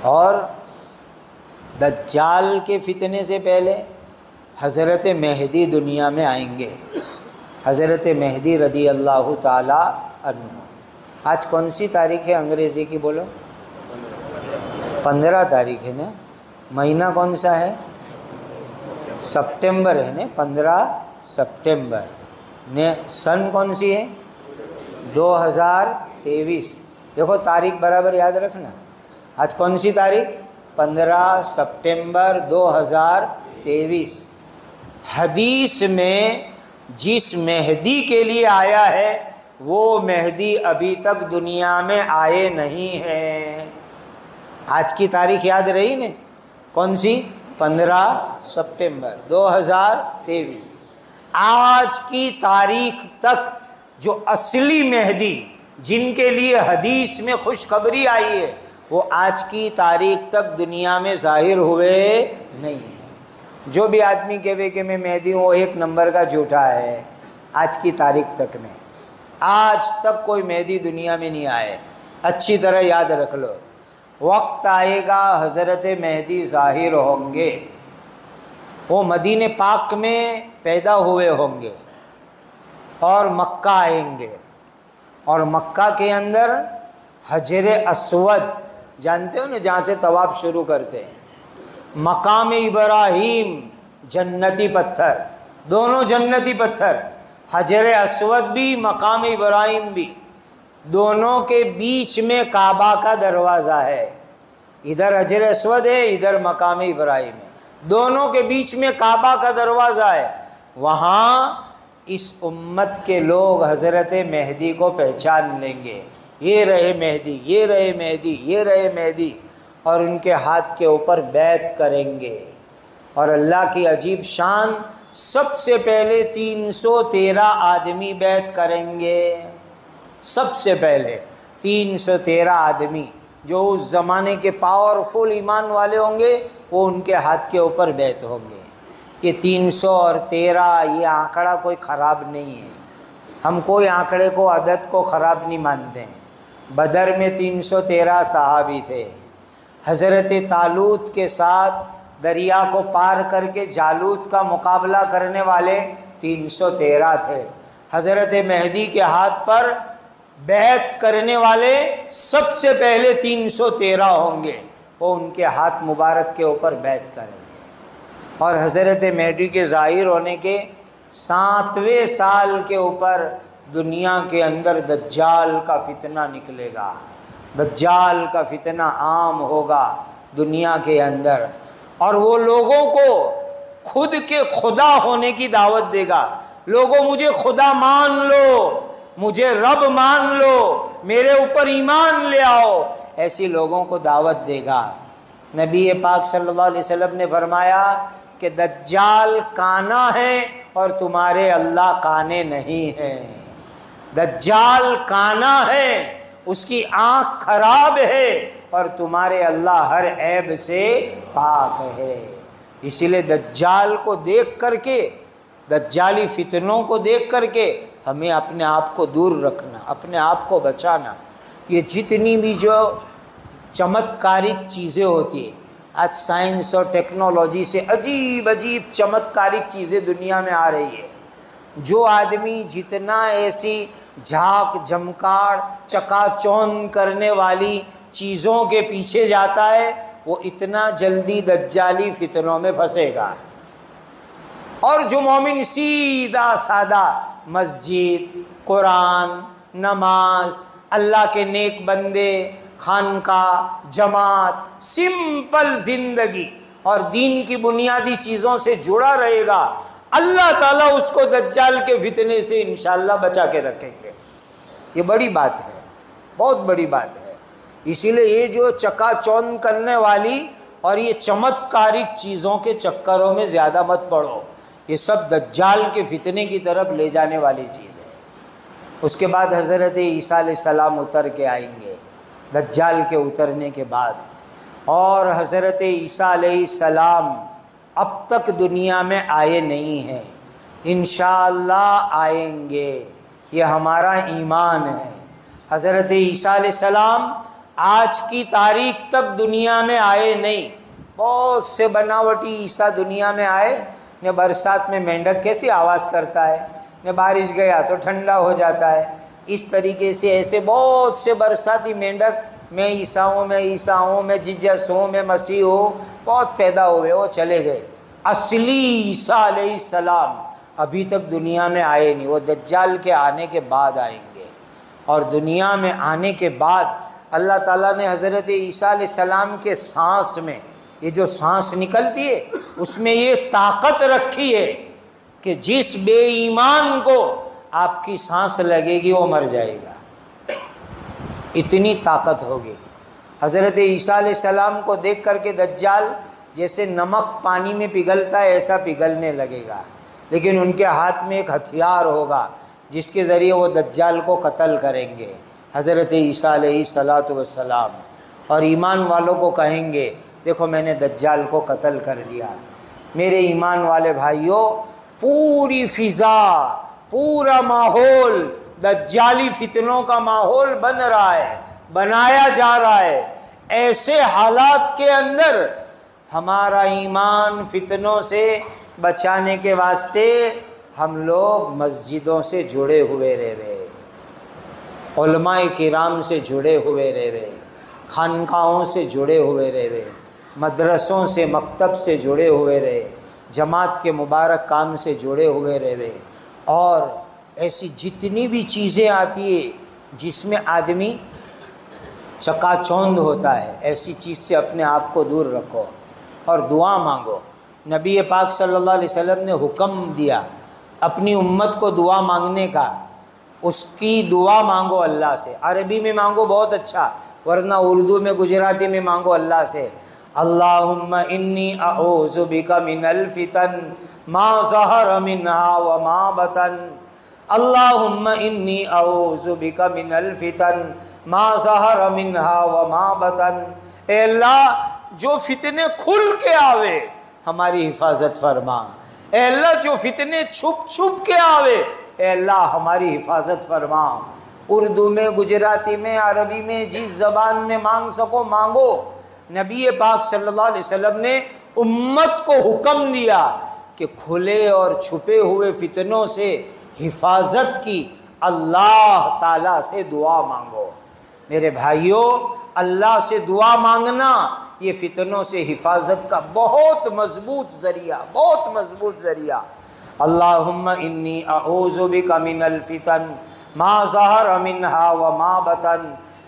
اور دجال کے فتنے سے پہلے حضرت مہدی دنیا میں آئیں گے، حضرت مہدی رضی اللہ تعالی عنہ۔ آج کون سی تاریخ ہے انگریزی کی بولو؟ 15 تاریخ ہے نا۔ مہینہ کون سا ہے؟ سپٹمبر ہے نا، 15 سپٹمبر نے۔ سن کون سی ہے؟ 2023۔ دیکھو تاریخ برابر یاد رکھنا۔ آج کون سی تاریخ؟ 15 سپٹمبر 2023۔ حدیث میں جس مہدی کے لیے آیا ہے وہ مہدی ابھی تک دنیا میں آئے نہیں ہیں۔ آج کی تاریخ یاد رہی نا؟ کون سی؟ 15 سپٹمبر 2023۔ آج کی تاریخ تک جو اصلی مہدی جن کے لیے حدیث میں خوشخبری آئی ہے، وہ آج کی تاریخ تک دنیا میں ظاہر ہوئے نہیں ہیں۔ جو بھی آدمی کہے کہ میں مہدی ہوں، وہ ایک نمبر کا جھوٹا ہے۔ آج کی تاریخ تک میں آج تک کوئی مہدی دنیا میں نہیں آئے۔ اچھی طرح یاد رکھ لو، وقت آئے گا حضرت مہدی ظاہر ہوں گے، وہ مدینہ پاک میں پیدا ہوئے ہوں گے اور مکہ آئیں گے، اور مکہ کے اندر حجر اسود جانتے ہو نا، جہاں سے طواف شروع کرتے ہیں، مقام ابراہیم جنتی پتھر، دونوں جنتی پتھر، حجر اسود بھی مقام ابراہیم بھی، دونوں کے بیچ میں کعبہ کا دروازہ ہے۔ ادھر حجر اسود ہے، ادھر مقام ابراہیم ہے، دونوں کے بیچ میں کعبہ کا دروازہ ہے۔ وہاں اس امت کے لوگ حضرت مہدی کو پہچان لیں گے، یہ رہے مہدی، یہ رہے مہدی، یہ رہے مہدی، اور ان کے ہاتھ کے اوپر بیعت کریں گے۔ اور اللہ کی عجیب شان، سب سے پہلے 313 آدمی بیعت کریں گے، سب سے پہلے 313 آدمی جو اس زمانے کے پاورفل ایمان والے ہوں گے، وہ ان کے ہاتھ کے اوپر بیعت ہوں گے۔ یہ 313 یہ آنکڑا کوئی خراب نہیں ہے، ہم کوئی آنکڑے کو عدد کو خراب نہیں مانتے ہیں۔ بدر میں 313 صحابی تھے، حضرت طالوت کے ساتھ دریا کو پار کر کے جالوت کا مقابلہ کرنے والے 313 تھے۔ حضرت مہدی کے ہاتھ پر بیعت کرنے والے سب سے پہلے 313 ہوں گے، وہ ان کے ہاتھ مبارک کے اوپر بیعت کریں گے۔ اور حضرت مہدی کے ظاہر ہونے کے 7ویں سال کے اوپر دنیا کے اندر دجال کا فتنہ نکلے گا، دجال کا فتنہ عام ہوگا دنیا کے اندر، اور وہ لوگوں کو خود کے خدا ہونے کی دعوت دے گا۔ لوگوں مجھے خدا مان لو، مجھے رب مان لو، میرے اوپر ایمان لے آؤ، ایسی لوگوں کو دعوت دے گا۔ نبی پاک صلی اللہ علیہ وسلم نے فرمایا کہ دجال کانا ہے اور تمہارے اللہ کانے نہیں ہیں۔ دجال کانا ہے، اس کی آنکھ خراب ہے، اور تمہارے اللہ ہر عیب سے پاک ہے۔ اسی لیے دجال کو دیکھ کر کے، دجالی فتنوں کو دیکھ کر کے ہمیں اپنے آپ کو دور رکھنا، اپنے آپ کو بچانا۔ یہ جتنی بھی جو چمتکارک چیزیں ہوتی ہیں، آج سائنس اور ٹیکنالوجی سے عجیب عجیب چمتکارک چیزیں دنیا میں آ رہی ہے۔ جو آدمی جتنا ایسی جھاک جھمکاڑ چکا چوند کرنے والی چیزوں کے پیچھے جاتا ہے، وہ اتنا جلدی دجالی فتنوں میں پھنسے گا۔ اور جو مومن سیدھا سادہ مسجد، قرآن، نماز، اللہ کے نیک بندے، خانقاہ، جماعت، سمپل زندگی اور دین کی بنیادی چیزوں سے جڑا رہے گا، اللہ تعالیٰ اس کو دجال کے فتنے سے انشاءاللہ بچا کے رکھیں گے۔ یہ بڑی بات ہے، بہت بڑی بات ہے۔ اسی لیے یہ جو چکا چوند کرنے والی اور یہ چمتکارک چیزوں کے چکروں میں زیادہ مت پڑو، یہ سب دجال کے فتنے کی طرف لے جانے والی چیز ہے۔ اس کے بعد حضرت عیسیٰ علیہ السلام اتر کے آئیں گے، دجال کے اترنے کے بعد، اور حضرت عیسیٰ علیہ السلام اب تک دنیا میں آئے نہیں ہیں، انشاءاللہ آئیں گے، یہ ہمارا ایمان ہے۔ حضرت عیسیٰ علیہ السلام آج کی تاریخ تک دنیا میں آئے نہیں۔ بہت سے بناوٹی عیسیٰ دنیا میں آئے، نے برسات میں مینڈک کیسی آواز کرتا ہے، نے بارش گیا تو ٹھنڈا ہو جاتا ہے، اس طریقے سے ایسے بہت سے برساتی مینڈک، میں عیسیٰ ہوں، میں عیسیٰ ہوں، میں جیجس ہوں، میں مسیح ہوں، بہت پیدا ہوئے، وہ چلے گئے۔ اصلی عیسیٰ علیہ السلام ابھی تک دنیا میں آئے نہیں، وہ دجال کے آنے کے بعد آئیں گے۔ اور دنیا میں آنے کے بعد اللہ تعالیٰ نے حضرت عیسیٰ علیہ السلام کے سانس میں، یہ جو سانس نکلتی ہے اس میں یہ طاقت رکھی ہے کہ جس بے ایمان کو آپ کی سانس لگے گی وہ مر جائے گا، اتنی طاقت ہوگی۔ حضرت عیسیٰ علیہ السلام کو دیکھ کر کے دجال جیسے نمک پانی میں پگھلتا ہے ایسا پگھلنے لگے گا، لیکن ان کے ہاتھ میں ایک ہتھیار ہوگا جس کے ذریعے وہ دجال کو قتل کریں گے۔ حضرت عیسیٰ علیہ الصلاۃ والسلام، اور ایمان والوں کو کہیں گے دیکھو میں نے دجال کو قتل کر دیا۔ میرے ایمان والے بھائیوں، پوری فضا، پورا ماحول دجالی فتنوں کا ماحول بن رہا ہے، بنایا جا رہا ہے۔ ایسے حالات کے اندر ہمارا ایمان فتنوں سے بچانے کے واسطے ہم لوگ مسجدوں سے جڑے ہوئے رہے، علماء کرام سے جڑے ہوئے رہے، خانقاہوں سے جڑے ہوئے رہے، مدرسوں سے مکتب سے جڑے ہوئے رہے، جماعت کے مبارک کام سے جڑے ہوئے رہے، اور ایسی جتنی بھی چیزیں آتی ہیں جس میں آدمی چکا چوند ہوتا ہے، ایسی چیز سے اپنے آپ کو دور رکھو اور دعا مانگو۔ نبی پاک صلی اللہ علیہ وسلم نے حکم دیا اپنی امت کو دعا مانگنے کا، اس کی دعا مانگو اللہ سے، عربی میں مانگو بہت اچھا، ورنہ اردو میں گجراتی میں مانگو اللہ سے، اللہم انی اعوذ بک من الفتن ما ظہر منہا وما بطن، اللہم انی اعوذ بک من الفتن ما ظہر منہا وما بطن، اے اللہ جو فتنے کھل کے آوے ہماری حفاظت فرما، اے اللہ جو فتنے چھپ چھپ کے آوے اے اللہ ہماری حفاظت فرما۔ اردو میں، گجراتی میں، عربی میں، جس زبان میں مانگ سکو مانگو۔ نبی پاک صلی اللہ علیہ وسلم نے امت کو حکم دیا کہ کھلے اور چھپے ہوئے فتنوں سے حفاظت کی اللہ تعالیٰ سے دعا مانگو۔ میرے بھائیوں، اللہ سے دعا مانگنا یہ فتنوں سے حفاظت کا بہت مضبوط ذریعہ۔ اللہم انی اعوذ بک من الفتن ما ظہر منہا وما بطن،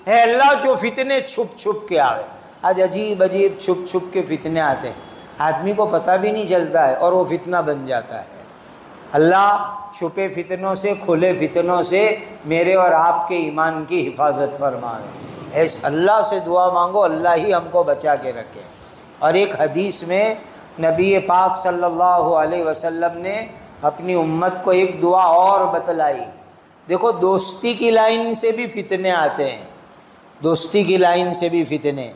اے اللہ جو فتنے چھپ چھپ کے آئے۔ آج عجیب چھپ کے فتنے آتے ہیں، آدمی کو پتہ بھی نہیں چلتا ہے اور وہ فتنہ بن جاتا ہے۔ اللہ چھپے فتنوں سے، کھلے فتنوں سے میرے اور آپ کے ایمان کی حفاظت فرمائے۔ ایس اللہ سے دعا مانگو، اللہ ہی ہم کو بچا کے رکھے۔ اور ایک حدیث میں نبی پاک صلی اللہ علیہ وسلم نے اپنی امت کو ایک دعا اور بتلائی۔ دیکھو دوستی کی لائن سے بھی فتنے آتے ہیں، دوستی کی لائن سے بھی فتنے۔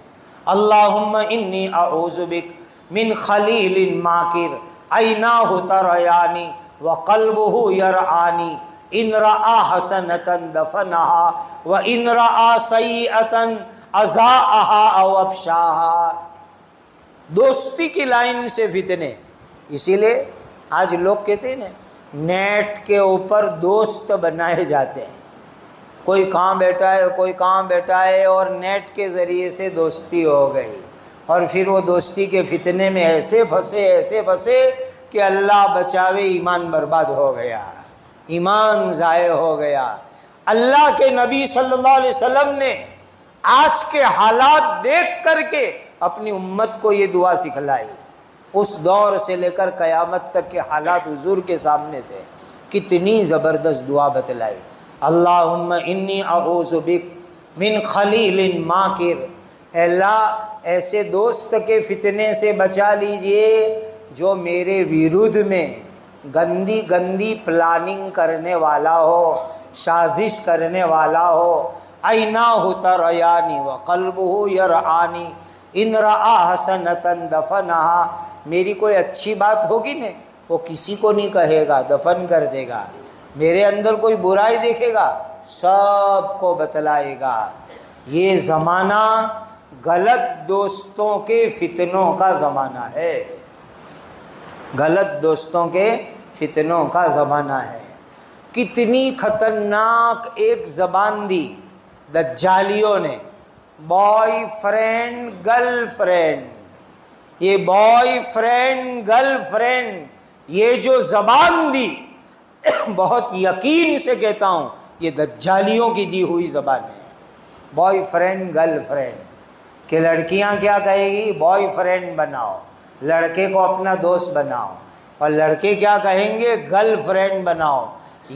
اللہم انی اعوذ بک من خلیل ماکر عیناہ تریانی وقلبہ یرعانی ان رآ حسنۃ دفنہا وان رآ سیئۃ اضاءہا او افشاہا۔ دوستی کی لائن سے فتنے۔ اسی لیے آج لوگ کہتے ہیں نا نیٹ کے اوپر دوست بنائے جاتے ہیں، کوئی کہاں بیٹھا ہے اور نیٹ کے ذریعے سے دوستی ہو گئی، اور پھر وہ دوستی کے فتنے میں ایسے پھنسے کہ اللہ بچاوے ایمان برباد ہو گیا، ایمان ضائع ہو گیا۔ اللہ کے نبی صلی اللہ علیہ وسلم نے آج کے حالات دیکھ کر کے اپنی امت کو یہ دعا سکھلائی۔ اس دور سے لے کر قیامت تک کے حالات حضور کے سامنے تھے، کتنی زبردست دعا بتلائی۔ اللہم انی اعوذ بک من خلیل ماکر، اے اللہ ایسے دوست کے فتنے سے بچا لیجئے جو میرے ویرودھ میں گندی پلاننگ کرنے والا ہو، سازش کرنے والا ہو۔ عیناہ تریانی وقلبہ یرعانی ان رآ حسنۃ دفنہا، میری کوئی اچھی بات ہوگی نا وہ کسی کو نہیں کہے گا، دفن کر دے گا۔ میرے اندر کوئی برائی دیکھے گا سب کو بتلائے گا۔ یہ زمانہ غلط دوستوں کے فتنوں کا زمانہ ہے، غلط دوستوں کے فتنوں کا زمانہ ہے۔ کتنی خطرناک ایک زبان دی دجالیوں نے، بوائے فرینڈ گرل فرینڈ، یہ بوائے فرینڈ گرل فرینڈ، یہ جو زبان دی بہت یقین سے کہتا ہوں یہ دجالیوں کی دی ہوئی زبان ہے۔ بوائے فرینڈ گرل فرینڈ کہ لڑکیاں کیا کہے گی، بوائے فرینڈ بناؤ، لڑکے کو اپنا دوست بناؤ، اور لڑکے کیا کہیں گے، گرل فرینڈ بناؤ۔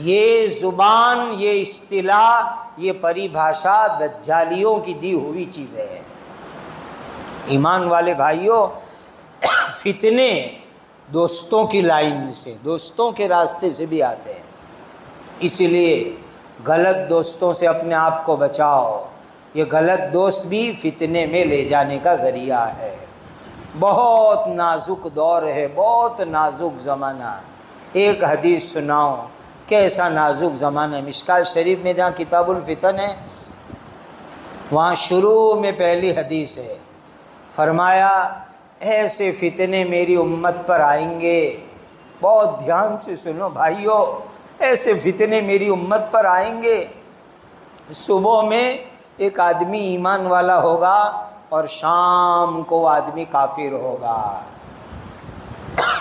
یہ زبان، یہ اصطلاح، یہ پریبھاشا دجالیوں کی دی ہوئی چیزیں ہیں۔ ایمان والے بھائیوں، فتنے دوستوں کی لائن سے، دوستوں کے راستے سے بھی آتے ہیں۔ اس لیے غلط دوستوں سے اپنے آپ کو بچاؤ، یہ غلط دوست بھی فتنے میں لے جانے کا ذریعہ ہے۔ بہت نازک دور ہے، بہت نازک زمانہ۔ ایک حدیث سناؤ، کیسا نازک زمانہ ہے۔ مشکوٰۃ شریف میں جہاں کتاب الفتن ہے، وہاں شروع میں پہلی حدیث ہے، فرمایا ایسے فتنے میری امت پر آئیں گے، بہت دھیان سے سنو بھائیو، ایسے فتنے میری امت پر آئیں گے، صبح میں ایک آدمی ایمان والا ہوگا اور شام کو وہ آدمی کافر ہوگا۔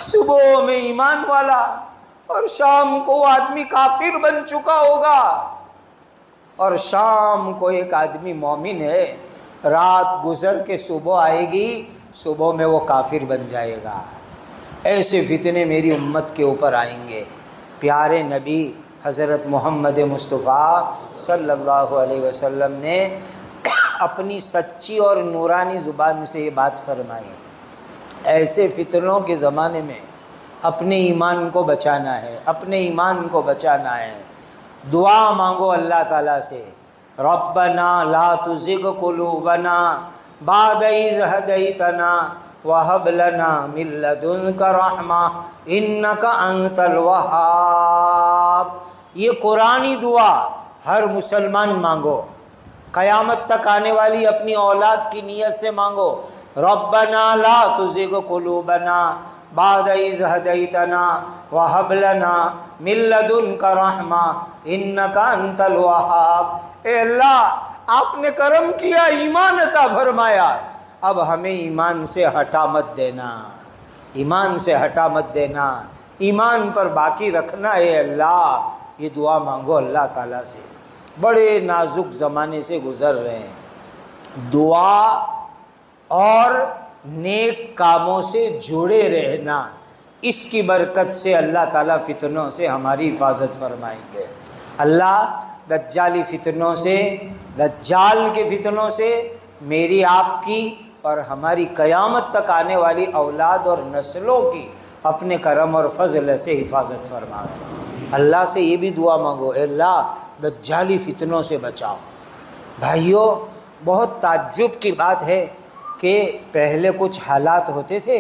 صبح میں ایمان والا اور شام کو وہ آدمی کافر بن چکا ہوگا، اور شام کو ایک آدمی مومن ہے، رات گزر کے صبح آئے گی، صبح میں وہ کافر بن جائے گا۔ ایسے فتنے میری امت کے اوپر آئیں گے۔ پیارے نبی حضرت محمد مصطفیٰ صلی اللہ علیہ وسلم نے اپنی سچی اور نورانی زبان سے یہ بات فرمائی، ایسے فتنوں کے زمانے میں اپنے ایمان کو بچانا ہے، اپنے ایمان کو بچانا ہے۔ دعا مانگو اللہ تعالیٰ سے، ربنا لا تزغ قلوبنا بعد اذ ہدیتنا وہب لنا من لدنک رحمہ انک انت الوہاب۔ یہ قرآنی دعا ہر مسلمان مانگو، قیامت تک آنے والی اپنی اولاد کی نیت سے مانگو، ربنا لا تزغ قلوبنا بعد اذ ہدیتنا وہب لنا من لدنک رحمہ انک انت الوہاب۔ اے اللہ، آپ نے کرم کیا، ایمان عطا فرمایا، اب ہمیں ایمان سے ہٹا مت دینا، ایمان سے ہٹا مت دینا، ایمان پر باقی رکھنا۔ اے اللہ، یہ دعا مانگو اللہ تعالیٰ سے۔ بڑے نازک زمانے سے گزر رہے ہیں، دعا اور نیک کاموں سے جڑے رہنا، اس کی برکت سے اللہ تعالیٰ فتنوں سے ہماری حفاظت فرمائیں گے۔ اللہ دجالی فتنوں سے، دجال کے فتنوں سے میری، آپ کی اور ہماری قیامت تک آنے والی اولاد اور نسلوں کی اپنے کرم اور فضل سے حفاظت فرمائے۔ اللہ سے یہ بھی دعا مانگو، اے اللہ دجالی فتنوں سے بچاؤ۔ بھائیو، بہت تعجب کی بات ہے کہ پہلے کچھ حالات ہوتے تھے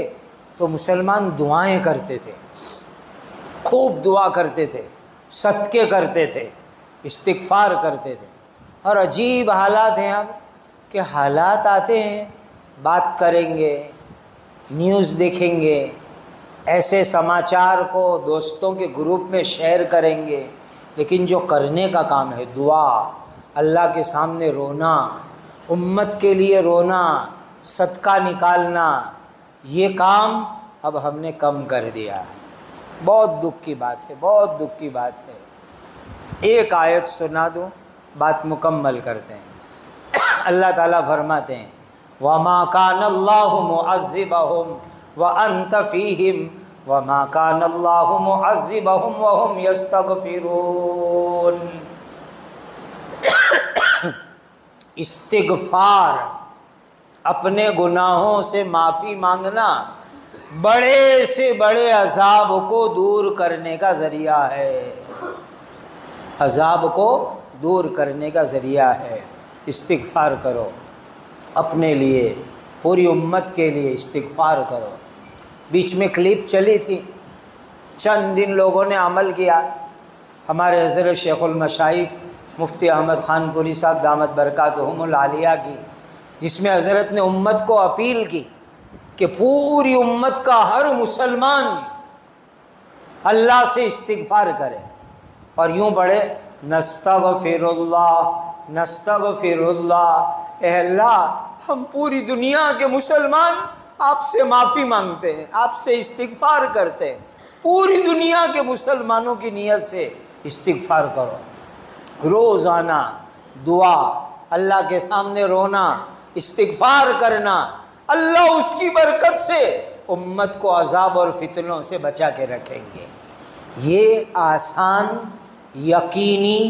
تو مسلمان دعائیں کرتے تھے، خوب دعا کرتے تھے، صدقے کرتے تھے، استغفار کرتے تھے، اور عجیب حالات ہیں اب کہ حالات آتے ہیں، بات کریں گے، نیوز دیکھیں گے، ایسے سماچار کو دوستوں کے گروپ میں شیئر کریں گے، لیکن جو کرنے کا کام ہے، دعا، اللہ کے سامنے رونا، امت کے لیے رونا، صدقہ نکالنا، یہ کام اب ہم نے کم کر دیا۔ بہت دکھ کی بات ہے، بہت دکھ کی بات ہے۔ ایک آیت سنا دوں، بات مکمل کرتے ہیں۔ اللہ تعالیٰ فرماتے ہیں، وَمَا كَانَ اللَّهُ مُعَذِّبَهُمْ وَأَنْتَ فِيهِمْ وَمَا كَانَ اللَّهُ مُعَذِّبَهُمْ وَهُمْ يَسْتَغْفِرُونَ۔ استغفار، اپنے گناہوں سے معافی مانگنا، بڑے سے بڑے عذاب کو دور کرنے کا ذریعہ ہے، عذاب کو دور کرنے کا ذریعہ ہے۔ استغفار کرو، اپنے لیے، پوری امت کے لیے استغفار کرو۔ بیچ میں کلپ چلی تھی، چند دن لوگوں نے عمل کیا، ہمارے حضرت شیخ المشائخ مفتی احمد خان پوری صاحب دامت برکاتہم العالیہ کی، جس میں حضرت نے امت کو اپیل کی کہ پوری امت کا ہر مسلمان اللہ سے استغفار کرے اور یوں پڑھے، نستغفر اللہ نستغفر اللہ۔ اے اللہ، ہم پوری دنیا کے مسلمان آپ سے معافی مانگتے ہیں، آپ سے استغفار کرتے ہیں، پوری دنیا کے مسلمانوں کی نیت سے استغفار کرو۔ روزانہ دعا، اللہ کے سامنے رونا، استغفار کرنا، اللہ اس کی برکت سے امت کو عذاب اور فتنوں سے بچا کے رکھیں گے۔ یہ آسان، یقینی،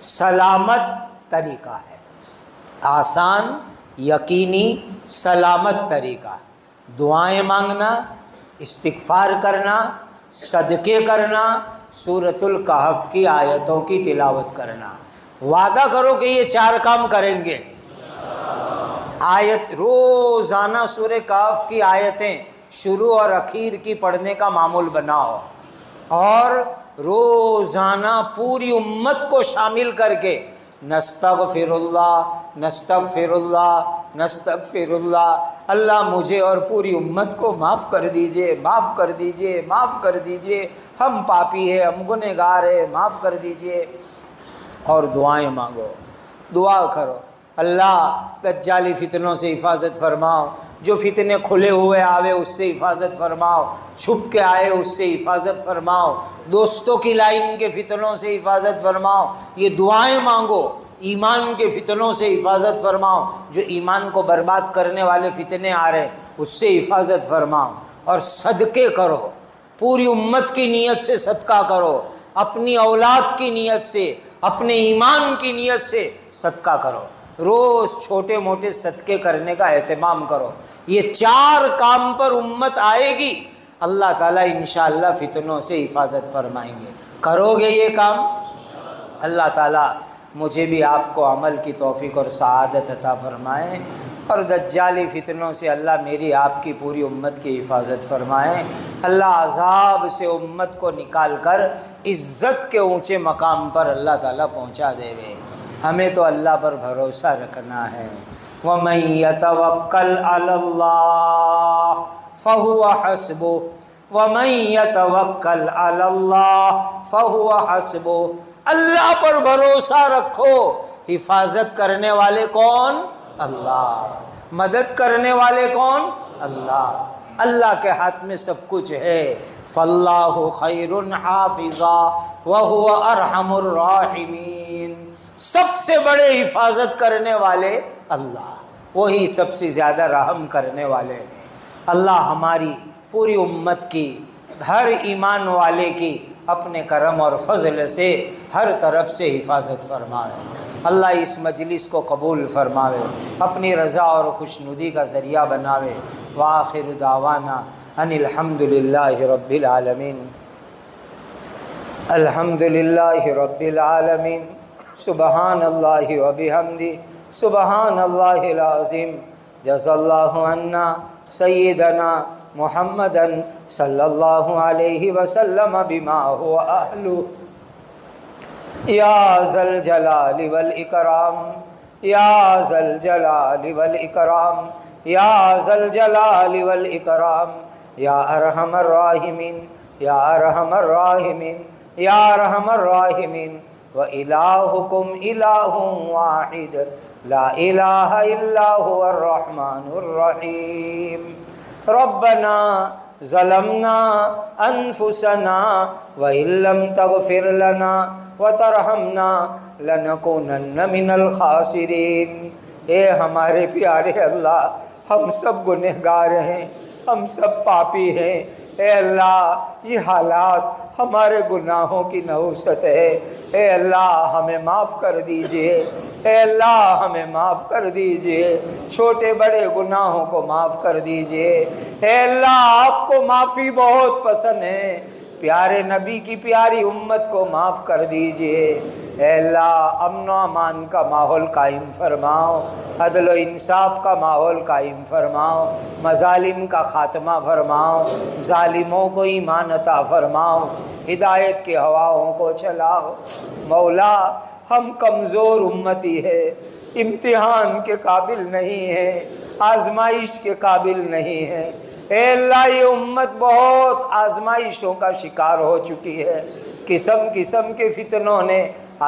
سلامت طریقہ ہے، آسان، یقینی، سلامت طریقہ۔ دعائیں مانگنا، استغفار کرنا، صدقے کرنا، سورۃ الکہف کی آیتوں کی تلاوت کرنا۔ وعدہ کرو کہ یہ 4 کام کریں گے۔ آیت روزانہ سورہ کہف کی آیتیں شروع اور اخیر کی پڑھنے کا معمول بناؤ، اور روزانہ پوری امت کو شامل کر کے نستغفر اللہ نستغفر اللہ نستغفر اللہ، اللہ مجھے اور پوری امت کو معاف کر دیجئے، معاف کر دیجئے، معاف کر دیجئے، ہم پاپی ہیں، ہم گنہگار ہیں، معاف کر دیجئے۔ اور دعائیں مانگو، دعا کرو، اللہ دجالی فتنوں سے حفاظت فرماؤ، جو فتنے کھلے ہوئے آوے اس سے حفاظت فرماؤ، چھپ کے آئے اس سے حفاظت فرماؤ، دوستوں کی لائن کے فتنوں سے حفاظت فرماؤ۔ یہ دعائیں مانگو، ایمان کے فتنوں سے حفاظت فرماؤ، جو ایمان کو برباد کرنے والے فتنے آ رہے اس سے حفاظت فرماؤ۔ اور صدقے کرو، پوری امت کی نیت سے صدقہ کرو، اپنی اولاد کی نیت سے، اپنے ایمان کی نیت سے صدقہ کرو، روز چھوٹے موٹے صدقے کرنے کا اہتمام کرو۔ یہ 4 کام پر امت آئے گی، اللہ تعالیٰ انشاءاللہ فتنوں سے حفاظت فرمائیں گے۔ کرو گے یہ کام؟ اللہ تعالیٰ مجھے بھی آپ کو عمل کی توفیق اور سعادت عطا فرمائیں، اور دجالی فتنوں سے اللہ میری آپ کی پوری امت کی حفاظت فرمائیں۔ اللہ عذاب سے امت کو نکال کر عزت کے اونچے مقام پر اللہ تعالیٰ پہنچا دے وے۔ ہمیں تو اللہ پر بھروسہ رکھنا ہے۔ وَمَن يَتَوَكَّلْ عَلَى اللَّهِ فَهُوَ حَسْبُهُ وَمَن يَتَوَكَّلْ عَلَى اللَّهِ فَهُوَ حَسْبُهُ۔ اللہ پر بھروسہ رکھو۔ حفاظت کرنے والے کون؟ اللہ۔ مدد کرنے والے کون؟ اللہ۔ اللہ کے ہاتھ میں سب کچھ ہے۔ فَاللَّهُ خَيْرٌ حَافِظًا وَهُوَ أَرْحَمُ الرَّاحِمِينَ۔ سب سے بڑے حفاظت کرنے والے اللہ، وہی سب سے زیادہ رحم کرنے والے ہیں۔ اللہ ہماری پوری امت کی، ہر ایمان والے کی اپنے کرم اور فضل سے ہر طرف سے حفاظت فرمائے۔ اللہ اس مجلس کو قبول فرماوے، اپنی رضا اور خوشنودی کا ذریعہ بناوے۔ وآخر دعوانا ان الحمد للہ رب العالمین۔ الحمد للہ رب العالمین۔ سبحان اللہ و بحمدہ، سبحان اللہ العظیم۔ جزا اللہ عنا سیدنا محمدا صلی اللہ علیہ وسلم بما هو اہلہ۔ یا ذا الجلال والاکرام، یا ذا الجلال والاکرام، یا ذا الجلال والاکرام، یا ارحم الراحمین، یا ارحم الراحمین، یا ارحم الراحمین۔ وَإِلَٰهُكُمْ إِلَٰهٌ وَاحِدٌ لَا إِلَٰهَ إِلَّا هُوَ الرَّحْمَٰنُ الرَّحِيمُ۔ رَبَّنَا ظَلَمْنَا أَنفُسَنَا وَإِن لَّمْ تَغْفِرْ لَنَا وَتَرْحَمْنَا لَنَكُونَنَّ مِنَ الْخَاسِرِينَ۔ اے ہمارے پیارے اللہ، ہم سب گنہگار ہیں، ہم سب پاپی ہیں۔ اے اللہ، یہ حالات ہمارے گناہوں کی نحوست ہے۔ اے اللہ ہمیں معاف کر دیجئے، اے اللہ ہمیں معاف کر دیجئے، چھوٹے بڑے گناہوں کو معاف کر دیجئے۔ اے اللہ آپ کو معافی بہت پسند ہے، پیارے نبی کی پیاری امت کو معاف کر دیجئے۔ اے اللہ امن و امان کا ماحول قائم فرماؤ، عدل و انصاف کا ماحول قائم فرماؤ، مظالم کا خاتمہ فرماؤ، ظالموں کو ایمان عطا فرماؤ، ہدایت کے ہواؤں کو چلاؤ۔ مولا ہم کمزور امتی ہے، امتحان کے قابل نہیں ہے، آزمائش کے قابل نہیں ہے۔ اے اللہ یہ امت بہت آزمائشوں کا شکار ہو چکی ہے، قسم قسم کے فتنوں نے،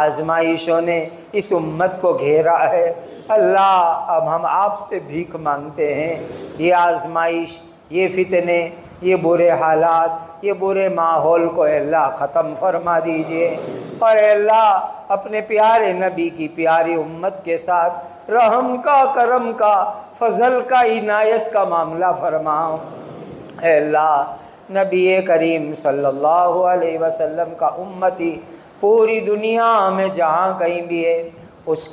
آزمائشوں نے اس امت کو گھیرا ہے۔ اللہ اب ہم آپ سے بھیک مانگتے ہیں، یہ آزمائش، یہ فتنے، یہ برے حالات، یہ برے ماحول کو اے اللہ ختم فرما دیجئے، اور اے اللہ اپنے پیارے نبی کی پیاری امت کے ساتھ رحم کا، کرم کا، فضل کا، عنایت کا معاملہ فرماؤ۔ اے اللہ نبی کریم صلی اللہ علیہ وسلم کا امتی پوری دنیا میں جہاں کہیں بھی ہے، اس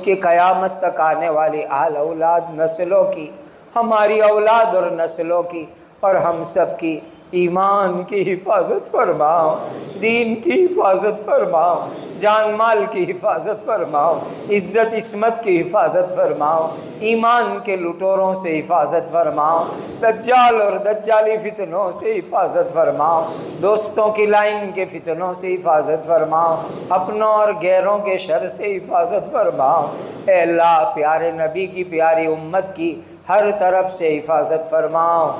کی قیامت تک آنے والی آل اولاد نسلوں کی، ہماری اولاد اور نسلوں کی اور ہم سب کی ایمان کی حفاظت فرماؤ، دین کی حفاظت فرماؤ، جان مال کی حفاظت فرماؤ، عزت عصمت کی حفاظت فرماؤ، ایمان کے لٹوروں سے حفاظت فرماؤ، دجال اور دجالی فتنوں سے حفاظت فرماؤ، دوستوں کی لائن کے فتنوں سے حفاظت فرماؤ، اپنوں اور غیروں کے شر سے حفاظت فرماؤ۔ اے اللہ پیارے نبی کی پیاری امت کی ہر طرف سے حفاظت فرماؤ۔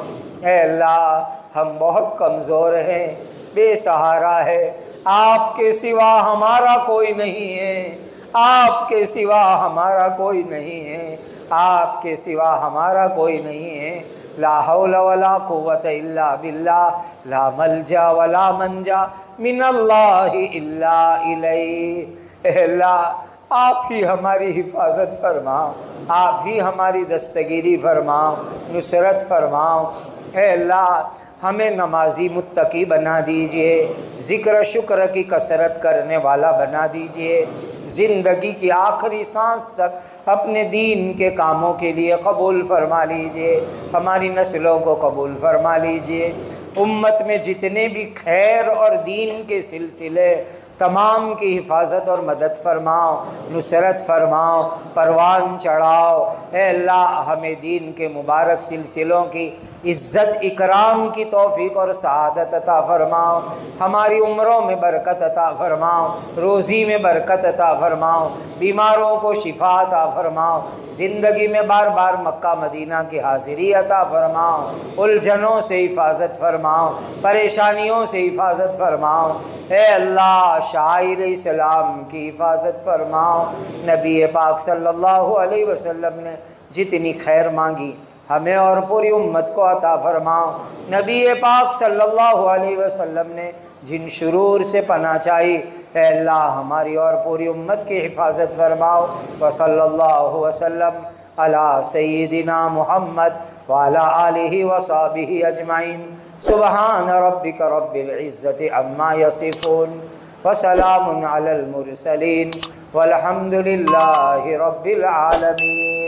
اے اللہ ہم بہت کمزور ہیں، بے سہارا ہے، آپ کے سوا ہمارا کوئی نہیں ہے، آپ کے سوا ہمارا کوئی نہیں ہے، آپ کے سوا ہمارا کوئی نہیں ہے۔ لا حول ولا قوت الا باللہ، لا ملجا ولا منجا من اللہ الا الیہ۔ اے اللہ آپ ہی ہماری حفاظت فرماؤ، آپ ہی ہماری دستگیری فرماؤ، نصرت فرماؤ۔ اے اللہ ہمیں نمازی متقی بنا دیجئے، ذکر شکر کی کثرت کرنے والا بنا دیجئے، زندگی کی آخری سانس تک اپنے دین کے کاموں کے لیے قبول فرما لیجئے، ہماری نسلوں کو قبول فرما لیجئے۔ امت میں جتنے بھی خیر اور دین کے سلسلے تمام کی حفاظت اور مدد فرماؤ، نصرت فرماؤ، پروان چڑھاؤ۔ اے اللہ ہمیں دین کے مبارک سلسلوں کی عزت اکرام کی توفیق اور سعادت عطا فرماؤ، ہماری عمروں میں برکت عطا فرماؤ، روزی میں برکت عطا فرماؤ، بیماروں کو شفا عطا فرماؤ، زندگی میں بار بار مکہ مدینہ کی حاضری عطا فرماؤ، الجھنوں سے حفاظت فرماؤ، پریشانیوں سے حفاظت فرماؤ۔ اے اللہ شاعر اسلام کی حفاظت فرماؤ۔ نبی پاک صلی اللہ علیہ وسلم نے جتنی خیر مانگی ہمیں اور پوری امت کو عطا فرماؤ۔ نبی پاک صلی اللہ علیہ وسلم نے جن شرور سے پناہ چاہی اے اللہ ہماری اور پوری امت کی حفاظت فرماؤ۔ وصلی اللہ وسلم علی سیدنا محمد وعلی آلہ وصحبہ اجمعین۔ سبحان ربک رب العزت عما یصفون وسلام علی المرسلین والحمد للہ رب العالمین۔